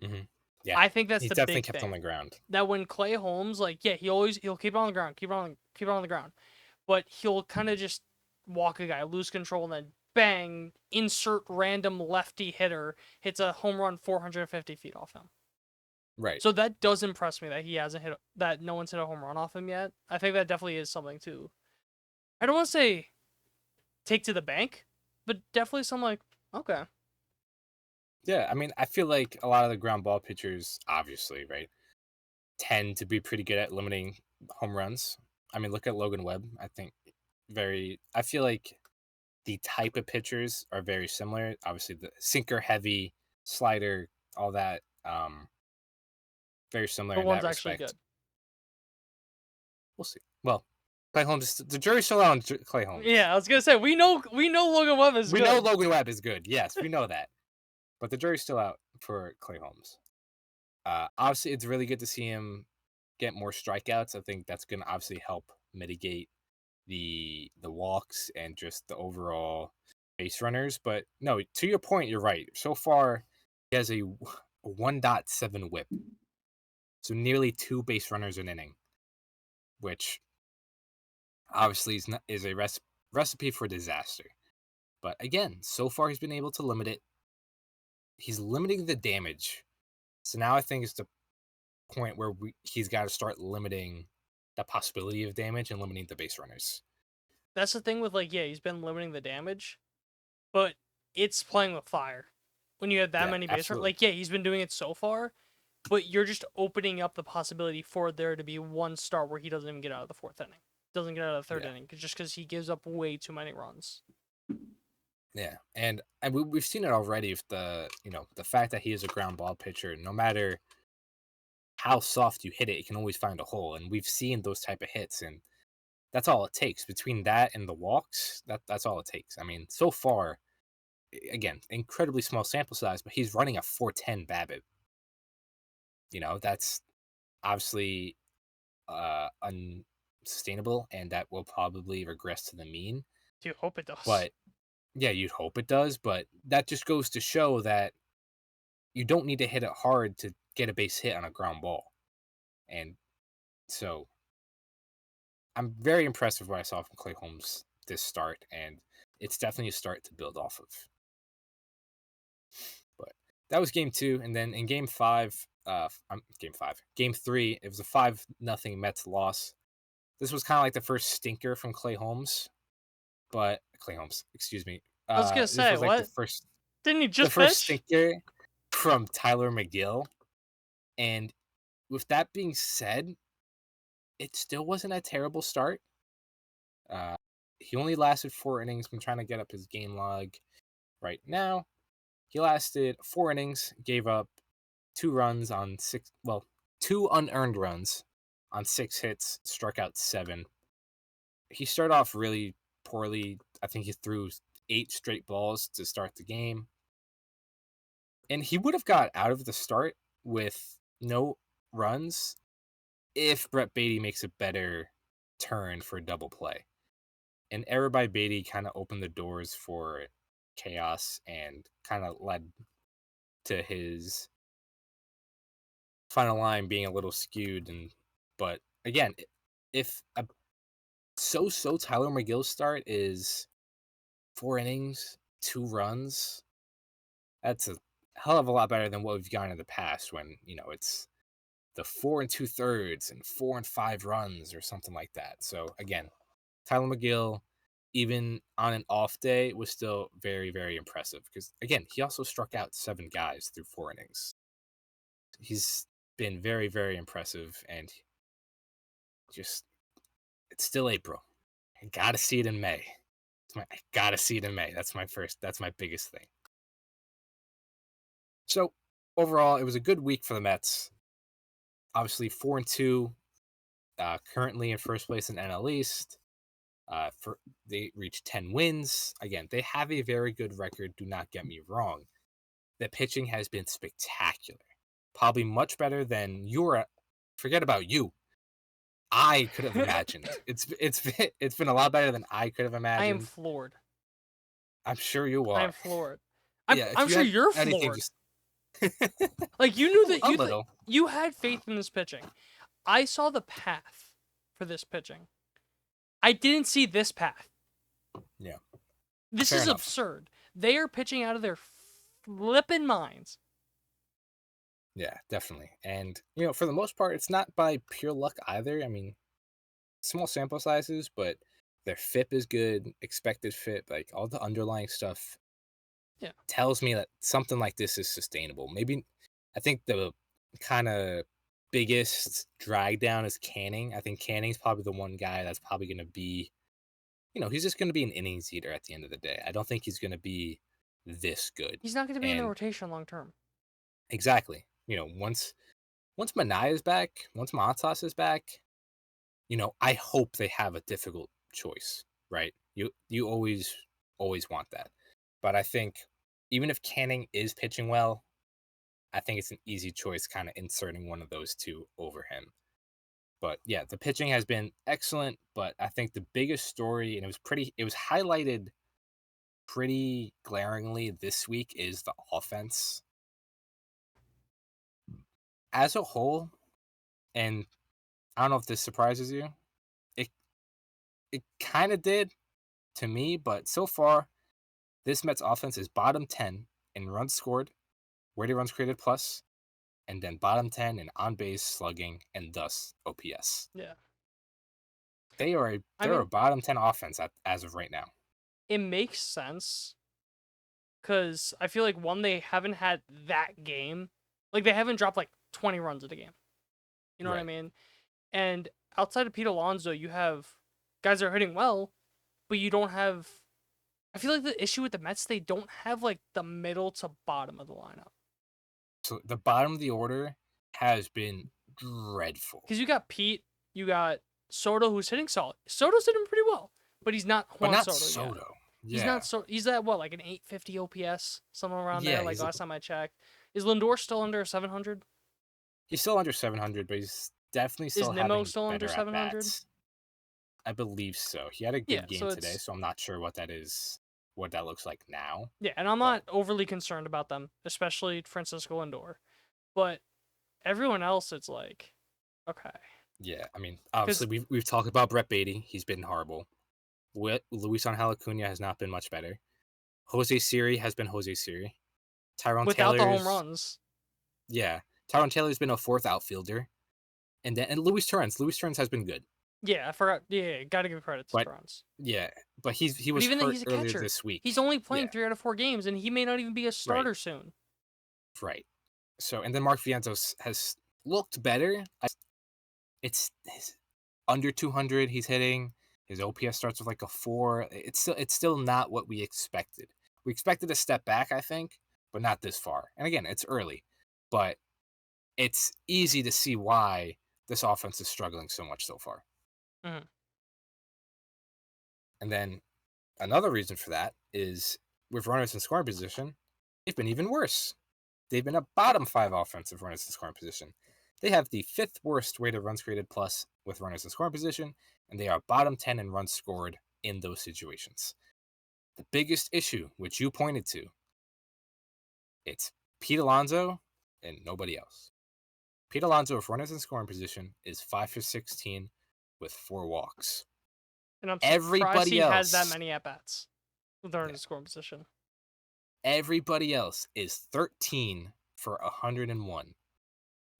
Mm-hmm. Yeah, I think that's he's the definitely big kept thing. on the ground. That when Clay Holmes, like, yeah, he'll keep it on the ground, keep it on the ground, but he'll kind of just walk a guy, lose control, and then bang, insert random lefty hitter hits a home run 450 feet off him. Right. So that does impress me that he hasn't that no one's hit a home run off him yet. I think that definitely is something too. I don't want to say take to the bank, but definitely some like, okay. Yeah, I mean, I feel like a lot of the ground ball pitchers, obviously, right, tend to be pretty good at limiting home runs. I mean, look at Logan Webb. I feel like the type of pitchers are very similar. Obviously, the sinker heavy, slider, all that, very similar The in one's that actually respect. good. We'll see. Well, Clay Holmes, the jury's still out on Clay Holmes. Yeah, I was gonna say we know Logan Webb is We good. know Logan Webb is good. Yes, we know that. But the jury's still out for Clay Holmes. Obviously, it's really good to see him get more strikeouts. I think that's going to obviously help mitigate the walks and just the overall base runners. But no, to your point, you're right. So far, he has a 1.7 whip, so nearly 2 base runners an inning, which obviously is a recipe for disaster. But again, so far he's been able to limit it. He's limiting the damage. So now I think it's the point where he's got to start limiting the possibility of damage and limiting the base runners. That's the thing with like, yeah, he's been limiting the damage, but it's playing with fire. When you have that many base runners, like, yeah, he's been doing it so far, but you're just opening up the possibility for there to be one start where he doesn't even get out of the 4th inning, doesn't get out of the 3rd inning, just because he gives up way too many runs. Yeah, and we've seen it already with the fact that he is a ground ball pitcher. No matter how soft you hit it, it can always find a hole, and we've seen those type of hits, and that's all it takes. Between that and the walks, that's all it takes. I mean, so far, again, incredibly small sample size, but he's running a 4.10 BABIP. That's obviously unsustainable, and that will probably regress to the mean. Do you hope it does? But yeah, you'd hope it does, but that just goes to show that you don't need to hit it hard to get a base hit on a ground ball. And so I'm very impressed with what I saw from Clay Holmes this start, and it's definitely a start to build off of. But that was game 2, and then in game 3, it was a 5-0 Mets loss. This was kind of like the first stinker from Clay Holmes, excuse me. I was gonna say, this was what? Didn't he just the first pitch? stinker from Tyler McGill, and with that being said, it still wasn't a terrible start. He only lasted 4 innings. I'm trying to get up his game log right now. He lasted 4 innings, gave up 2 unearned runs on 6 hits, struck out 7. He started off really poorly. I think he threw 8 straight balls to start the game. And he would have got out of the start with no runs if Brett Beatty makes a better turn for a double play. An error by Beatty kind of opened the doors for chaos and kind of led to his final line being a little skewed. But again, if a so-so Tyler McGill start is 4 innings, 2 runs, that's a hell of a lot better than what we've gotten in the past when, it's the 4 2/3 and 4 and 5 runs or something like that. So again, Tyler McGill, even on an off day, was still very, very impressive because again, he also struck out 7 guys through 4 innings. He's been very, very impressive, and just it's still April. I gotta see it in May. I gotta see it in May. That's my biggest thing. So overall, it was a good week for the Mets. Obviously, 4-2, currently in first place in NL East. They reached 10 wins. Again, they have a very good record. Do not get me wrong. The pitching has been spectacular. Probably much better than forget about you. I could have imagined. It's been a lot better than I could have imagined. I am floored. I'm sure you are. I am floored. Yeah, I'm sure you're floored. Like, you knew that A little. you had faith in this pitching. I saw the path for this pitching. I didn't see this path. Yeah. This Fair is enough. absurd. They are pitching out of their flippin' minds. Yeah, definitely. And, for the most part, it's not by pure luck either. I mean, small sample sizes, but their FIP is good, expected FIP, like all the underlying stuff tells me that something like this is sustainable. Maybe, I think the kind of biggest drag down is Canning. I think Canning's probably the one guy that's probably going to be, he's just going to be an innings eater at the end of the day. I don't think he's going to be this good. He's not going to be in the And- rotation long term. Exactly. Once Manaea is back, once Montas is back, I hope they have a difficult choice, right? You always want that. But I think even if Canning is pitching well, I think it's an easy choice kind of inserting one of those two over him. But yeah, the pitching has been excellent, but I think the biggest story, and it was highlighted pretty glaringly this week, is the offense. As a whole, and I don't know if this surprises you, it kind of did to me, but so far, this Mets offense is bottom 10 in runs scored, weighted runs created plus, and then bottom 10 in on base, slugging, and thus OPS. Yeah. They're a bottom 10 offense as of right now. It makes sense because I feel like, one, they haven't had that game. Like, they haven't dropped like 20 runs in a game. You know what I Right. mean? And outside of Pete Alonso, you have guys that are hitting well, but you don't have. I feel like the issue with the Mets, they don't have like the middle to bottom of the lineup. So the bottom of the order has been dreadful. Because you got Pete, you got Soto, who's hitting solid. Soto's hitting pretty well, but he's not But Juan not Soto yet. Soto. Yeah. He's not so. He's at what, like an 850 OPS, somewhere around Yeah, there. Like he's last time I checked, is Lindor still under 700? He's still under 700, but he's definitely still Nimmo having still under better 700? at-bats. I believe so. He had a Yeah, good game so today, it's- so I'm not sure what that is, what that looks like now. Yeah, and I'm not overly concerned about them, especially Francisco Lindor. But everyone else, it's like, okay. Yeah, I mean, obviously we've talked about Brett Beatty. He's been horrible. Luis Angel Acuna has not been much better. Jose Siri has been Jose Siri. Tyrone Without the Taylor's, home runs. Yeah, Tyrone Taylor's been a fourth outfielder, and Luis Torrens. Luis Torrens has been good. Yeah, I forgot. Yeah, gotta give credit to But Torrens. Yeah, but he But was even then, hurt he's a earlier catcher. this week. He's only playing Yeah. 3 out of 4 games, and he may not even be a starter soon. Right. So, and then Mark Vientos has looked better. It's under 200 he's hitting. His OPS starts with like a 4. It's still not what we expected. We expected a step back, I think, but not this far. And again, it's early, but it's easy to see why this offense is struggling so much so far. Mhm. And then another reason for that is with runners in scoring position, they've been even worse. They've been a bottom 5 offensive runners in scoring position. They have the 5th worst weighted runs created plus with runners in scoring position, and they are bottom 10 in runs scored in those situations. The biggest issue, which you pointed to, it's Pete Alonso and nobody else. Pete Alonso, with runners in scoring position, is 5 for 16 with 4 walks. And I'm surprised Everybody he has that else- many at-bats with in the scoring position. Everybody else is 13 for 101.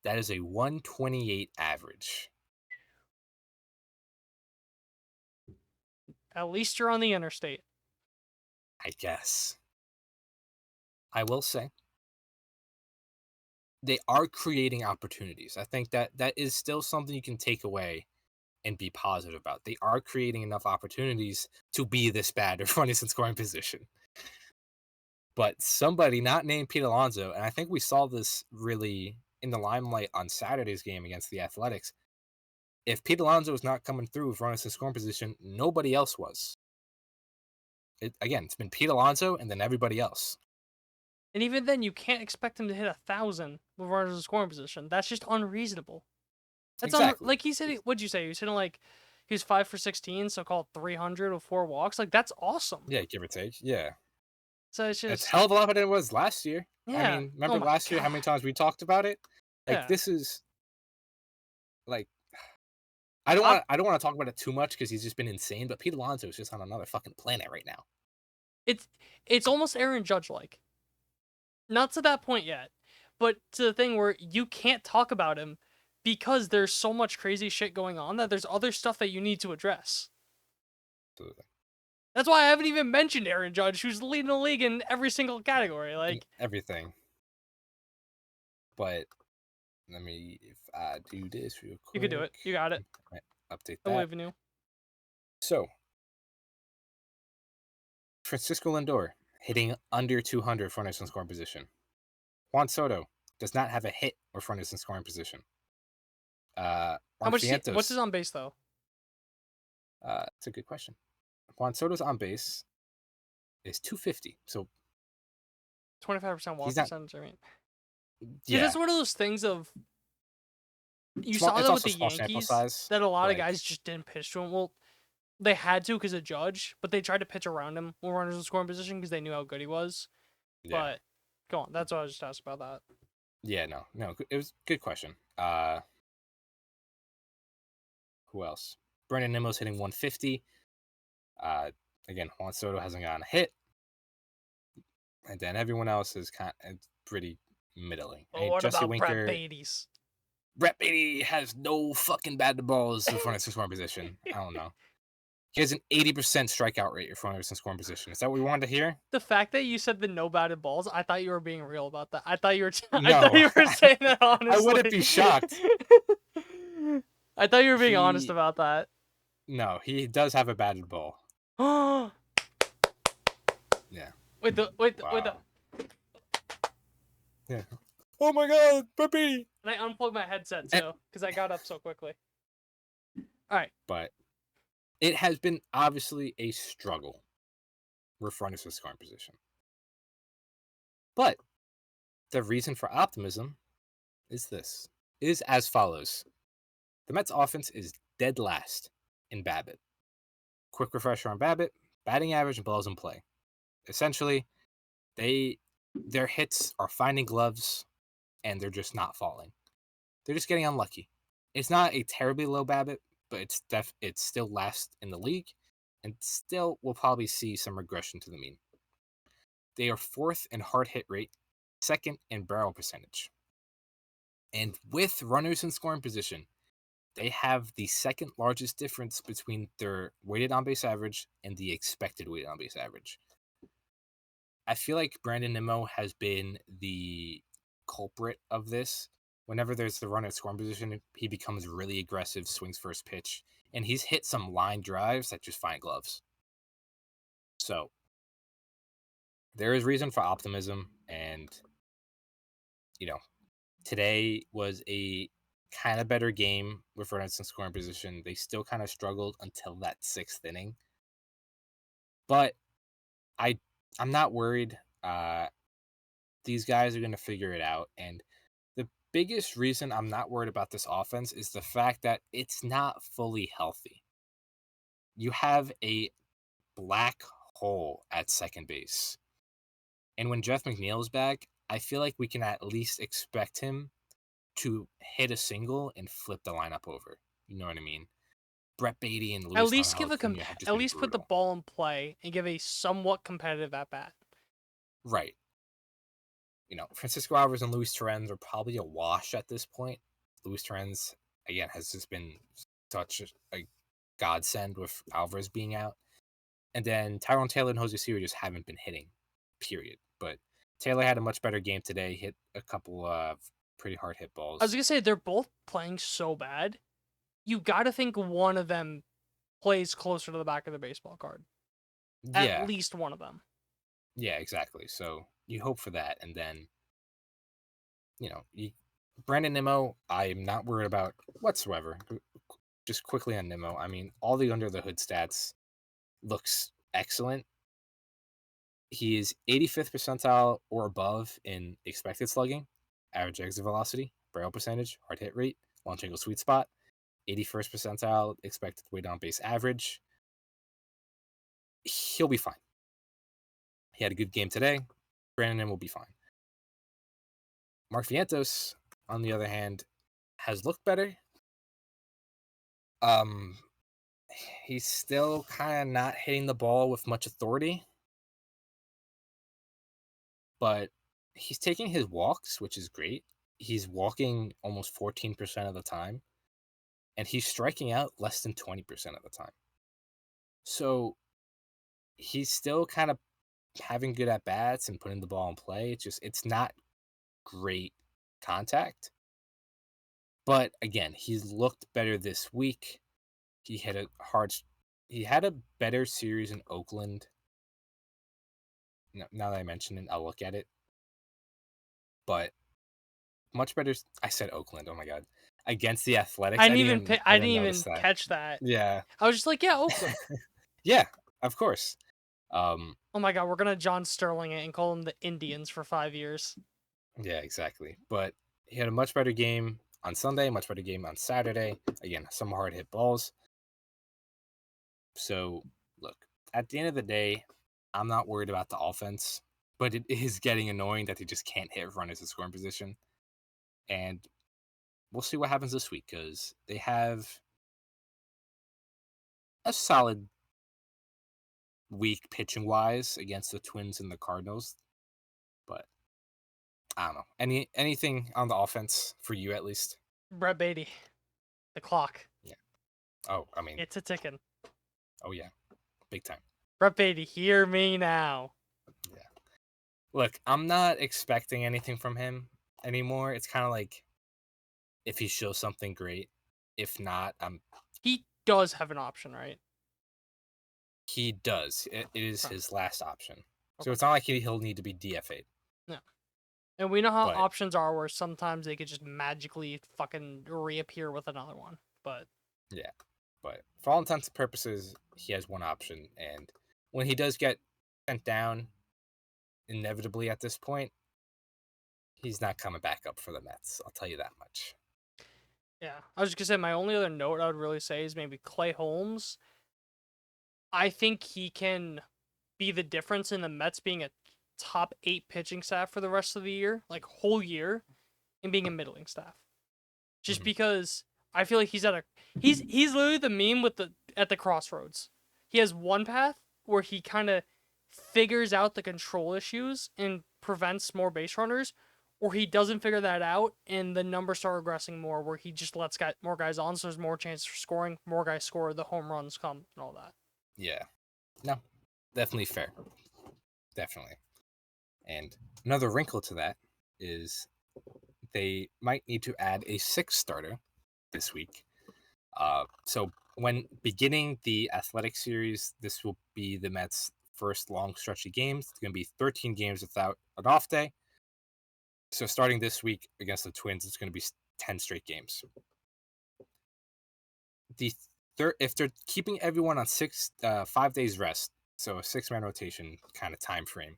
That is a 128 average. At least you're on the interstate. I guess. I will say they are creating opportunities. I think that is still something you can take away and be positive about. They are creating enough opportunities to be this bad if runners in scoring position. But somebody not named Pete Alonso, and I think we saw this really in the limelight on Saturday's game against the Athletics. If Pete Alonso is not coming through with runners in scoring position, nobody else was. It's been Pete Alonso and then everybody else. And even then, you can't expect him to hit 1,000 with runners in scoring position. That's just unreasonable. That's Exactly. like he said. What'd you say? He was hitting like he was 5 for 16, so called 300 with 4 walks. Like, that's awesome. Yeah, give or take. Yeah. So it's It's just hell of a lot better than it was last year. yeah. I mean, remember my last year how many God. times we talked about it? Like Yeah. this is like Op- I don't want to talk about it too much because he's just been insane. But Pete Alonso is just on another fucking planet right now. It's almost Aaron Judge like. Not to that point yet, but to the thing where you can't talk about him because there's so much crazy shit going on that there's other stuff that you need to address. Absolutely. That's why I haven't even mentioned Aaron Judge, who's leading the league in every single category. And Like, everything. But let me, if I do this real quick. you could do it. You got it. Right, update I that. believe in you. So, Francisco Lindor hitting under 200 for runners in scoring position. Juan Soto does not have a hit or for runners in scoring position. How Mark much? Vientos, What's his on base though? it's a good question. Juan Soto's on base is 250. So 25% walk He's not- percentage. I mean, yeah, it's one of those things of you Small- saw it's that with also the small sample Yankees size, that a lot like- of guys just didn't pitch to him. Well, they had to because of Judge, but they tried to pitch around him when runners in scoring position because they knew how good he was. yeah, But go on. That's what I was just asking about that. yeah. No, it was a good question. Who else? Brandon Nimmo's hitting 150. Again, Juan Soto hasn't gotten a hit, and then everyone else is kind of pretty middling. I But mean, what Jesse about Winker, Brett Beatty's? Brett Beatty has no fucking batted balls in front of scoring position. I don't know. He has an 80% strikeout rate in front of scoring position. Is that what we wanted to hear? The fact that you said the no batted balls, I thought you were being real about that. I thought you were. I No. thought you were saying that honestly. I wouldn't be shocked. I thought you were being honest He- about that. No, he does have a batted ball. Oh. Yeah. Wait the. Wow. Yeah. Oh my God, Brett Beatty. And I unplugged my headset Eh. too because I got up so quickly. All right. But it has been obviously a struggle with runners in scoring position. But the reason for optimism is as follows. The Mets offense is dead last in BABIP. Quick refresher on BABIP, batting average and balls in play. Essentially, their hits are finding gloves and they're just not falling. They're just getting unlucky. It's not a terribly low BABIP, but it's still last in the league, and still will probably see some regression to the mean. They are fourth in hard hit rate, second in barrel percentage. And with runners in scoring position, they have the second largest difference between their weighted on base average and the expected weighted on base average. I feel like Brandon Nimmo has been the culprit of this. Whenever there's the runner at scoring position, he becomes really aggressive, swings first pitch, and he's hit some line drives that just find gloves. So there is reason for optimism, and today was a kind of better game with runners in scoring position. They still kind of struggled until that sixth inning, but I'm not worried. These guys are going to figure it out, and the biggest reason I'm not worried about this offense is the fact that it's not fully healthy. You have a black hole at second base. And when Jeff McNeil is back, I feel like we can at least expect him to hit a single and flip the lineup over. You know what I mean? Brett Beatty and Luis At least Angel give Acuna have just at been least put the brutal. ball in play and give a somewhat competitive at bat. Right. Francisco Alvarez and Luis Torrens are probably a wash at this point. Luis Torrens, again, has just been such a godsend with Alvarez being out. And then Tyrone Taylor and Jose Siri just haven't been hitting, period. But Taylor had a much better game today, hit a couple of pretty hard hit balls. I was gonna say they're both playing so bad. You got to think one of them plays closer to the back of the baseball card. Yeah, At least one of them. yeah, exactly. So you hope for that. And then, Brandon Nimmo, I'm not worried about whatsoever. Just quickly on Nimmo, I mean, all the under the hood stats looks excellent. He is 85th percentile or above in expected slugging, average exit velocity, barrel percentage, hard hit rate, launch angle sweet spot, 81st percentile expected weight on base average. He'll be fine. He had a good game today. Brandon will be fine. Mark Vientos, on the other hand, has looked better. He's still kind of not hitting the ball with much authority, but he's taking his walks, which is great. He's walking almost 14% of the time, and he's striking out less than 20% of the time. So he's still kind of having good at bats and putting the ball in play. It's not great contact. But again, he's looked better this week. He had a better series in Oakland. Now that I mentioned it, I'll look at it. But much better. I said Oakland. Oh my god, against the Athletics. I didn't even notice that. catch that. Yeah. I was just like, yeah, Oakland. Yeah, of course. Oh my god, we're gonna John Sterling it and call them the Indians for 5 years. Yeah, exactly. But he had a much better game on Sunday, much better game on Saturday. Again, some hard hit balls. So, look, at the end of the day, I'm not worried about the offense, but it is getting annoying that they just can't hit runners in scoring position. And we'll see what happens this week because they have a solid week pitching wise against the Twins and the Cardinals. But I don't know. Anything on the offense for you at least? Brett Beatty, the clock. Yeah. Oh, I mean, It's a ticking. oh yeah, big time. Brett Beatty, hear me now. Yeah. Look, I'm not expecting anything from him anymore. It's kind of like if he shows something great. If not, He does have an option, right? he does. It is Right. his last option. So Okay. it's not like he'll need to be DFA'd. No. And we know how But- options are where sometimes they could just magically fucking reappear with another one. But Yeah. But for all intents and purposes, he has one option. And when he does get sent down, inevitably at this point, he's not coming back up for the Mets. I'll tell you that much. yeah, I was just gonna say my only other note I would really say is maybe Clay Holmes. I think he can be the difference in the Mets being a top 8 pitching staff for the rest of the year, like whole year, and being a middling staff. Just Mhm. because I feel like he's literally the meme at the crossroads. He has one path where he kind of figures out the control issues and prevents more base runners, or he doesn't figure that out and the numbers start regressing more where he just lets more guys on, so there's more chances for scoring, more guys score, the home runs come and all that. Yeah. No, definitely fair. Definitely. And another wrinkle to that is they might need to add a 6th starter this week. So when beginning the Athletic series, this will be the Mets' first long stretch of games. It's going to be 13 games without an off day. So starting this week against the Twins, it's going to be 10 straight games. If they're keeping everyone on 5 days rest, so a 6-man rotation kind of time frame,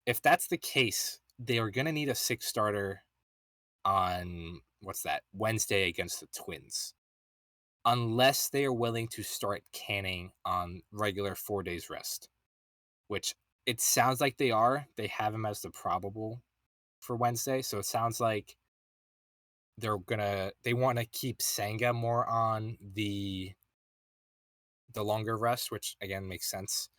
if that's the case, they are going to need a 6th starter on Wednesday against the Twins, unless they are willing to start Canning on regular 4 days rest, which it sounds like they are. They have him as the probable for Wednesday, so it sounds like they want to keep Senga more on the longer rest, which again makes sense.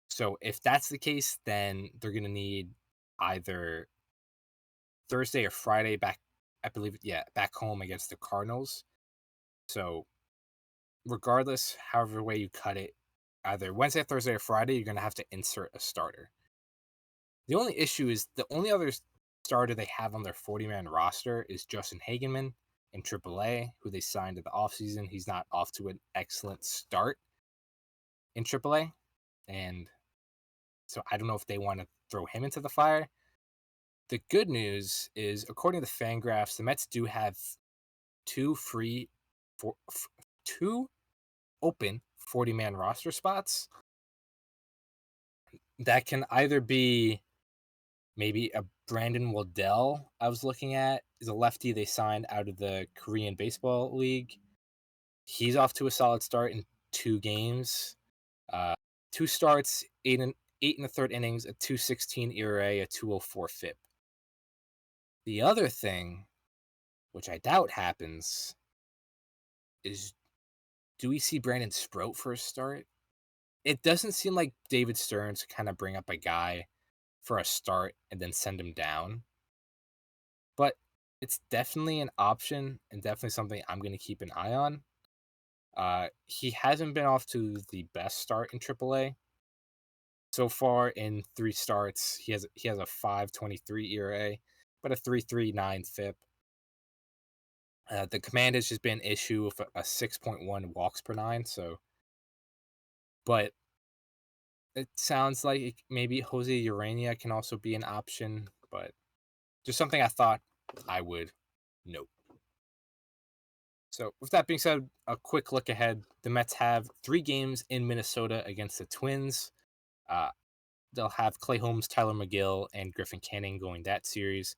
So if that's the case, then they're going to need either Thursday or Friday back home against the Cardinals. So regardless, however way you cut it, either Wednesday, Thursday, or Friday, you're going to have to insert a starter. The only issue is the only other starter they have on their 40-man roster is Justin Hagenman in AAA, who they signed in the offseason. He's not off to an excellent start in AAA. And so I don't know if they want to throw him into the fire. The good news is, according to Fangraphs, the Mets do have two open 40-man roster spots that can either be maybe a Brandon Waddell I was looking at, is a lefty they signed out of the Korean Baseball League. He's off to a solid start in 2 games. 2 starts, 8 8 1/3 innings, a 2.16 ERA, a 2.04 FIP. The other thing, which I doubt happens, is do we see Brandon Sproat for a start? It doesn't seem like David Stearns kind of bring up a guy for a start and then send him down. But it's definitely an option and definitely something I'm going to keep an eye on. He hasn't been off to the best start in AAA. So far in 3 starts, he has a 5.23 ERA, but a 3.39 FIP. The command has just been an issue with a 6.1 walks per 9. But it sounds like maybe Jose Urania can also be an option, but just something I thought I would note. So with that being said, a quick look ahead. The Mets have 3 games in Minnesota against the Twins. They'll have Clay Holmes, Tyler McGill, and Griffin Canning going that series,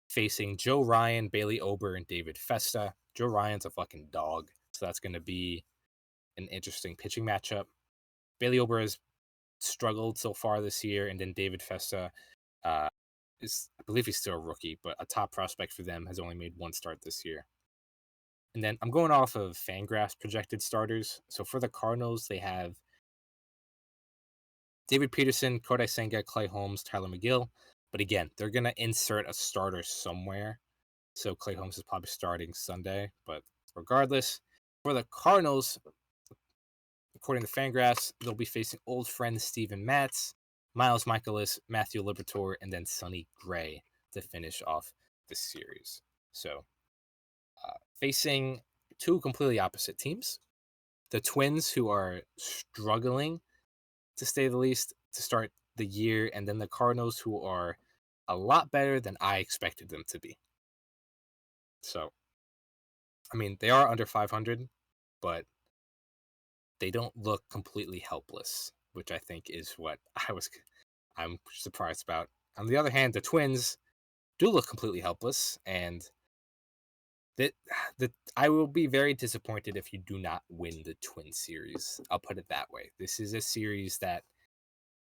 facing Joe Ryan, Bailey Ober, and David Festa. Joe Ryan's a fucking dog, so that's going to be an interesting pitching matchup. Bailey Ober has struggled so far this year, and then David Festa I believe he's still a rookie, but a top prospect for them, has only made 1 start this year. And then I'm going off of Fangraphs projected starters. So for the Cardinals, they have David Peterson, Kodai Senga, Clay Holmes, Tyler McGill. But again, they're going to insert a starter somewhere. So Clay Holmes is probably starting Sunday. But regardless, for the Cardinals, according to Fangraphs, they'll be facing old friends Steven Matz, Miles Michaelis, Matthew Liberatore, and then Sonny Gray to finish off the series. So facing 2 completely opposite teams. The Twins, who are struggling, to say the least, to start the year, and then the Cardinals, who are a lot better than I expected them to be. So, I mean, they are under 500, but they don't look completely helpless, which I think is what I'm surprised about. On the other hand, the Twins do look completely helpless, and I will be very disappointed if you do not win the Twin series. I'll put it that way. This is a series that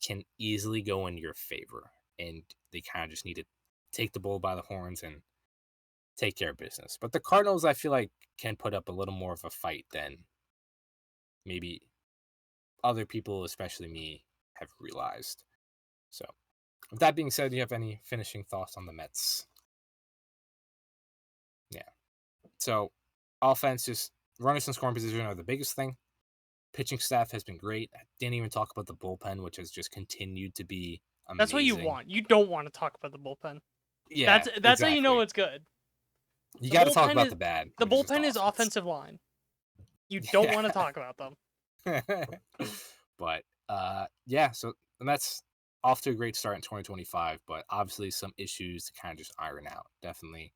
can easily go in your favor, and they kind of just need to take the bull by the horns and take care of business. But the Cardinals, I feel like, can put up a little more of a fight than maybe other people, especially me, have realized. So, with that being said, do you have any finishing thoughts on the Mets? Yeah. So, offense, just runners in scoring position are the biggest thing. Pitching staff has been great. I didn't even talk about the bullpen, which has just continued to be amazing. That's what you want. You don't want to talk about the bullpen. Yeah, That's how you know it's good. You got to talk about the bad. The bullpen is offensive line. You don't want to talk about them. But yeah, so the Mets off to a great start in 2025, but obviously some issues to kind of just iron out. Definitely.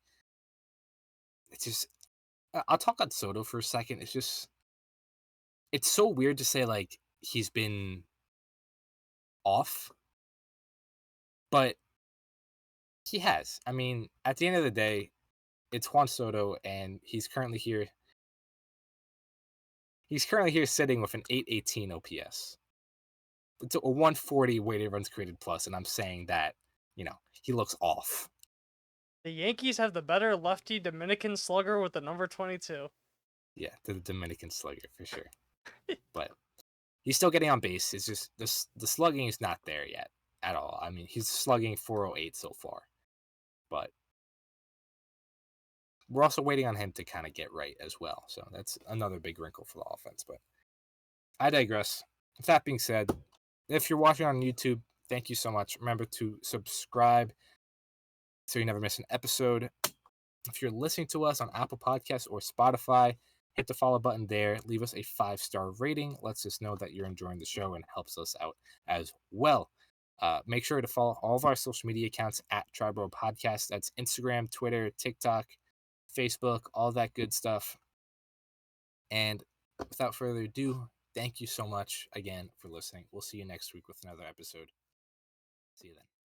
It's just, I'll talk on Soto for a second. It's so weird to say, like, he's been off, but he has. I mean, at the end of the day, it's Juan Soto, and he's currently here. He's currently here sitting with an 818 OPS. It's a 140 weighted runs created plus, and I'm saying that, he looks off. The Yankees have the better lefty Dominican slugger with the number 22. Yeah, the Dominican slugger for sure. But he's still getting on base. It's just the slugging is not there yet at all. I mean, he's slugging 408 so far. But we're also waiting on him to kind of get right as well. So that's another big wrinkle for the offense. But I digress. With that being said, if you're watching on YouTube, thank you so much. Remember to subscribe so you never miss an episode. If you're listening to us on Apple Podcasts or Spotify, hit the follow button there. Leave us a 5-star rating. Lets us know that you're enjoying the show and helps us out as well. Make sure to follow all of our social media accounts at Triboro Podcast. That's Instagram, Twitter, TikTok, Facebook, all that good stuff. And without further ado, thank you so much again for listening. We'll see you next week with another episode. See you then.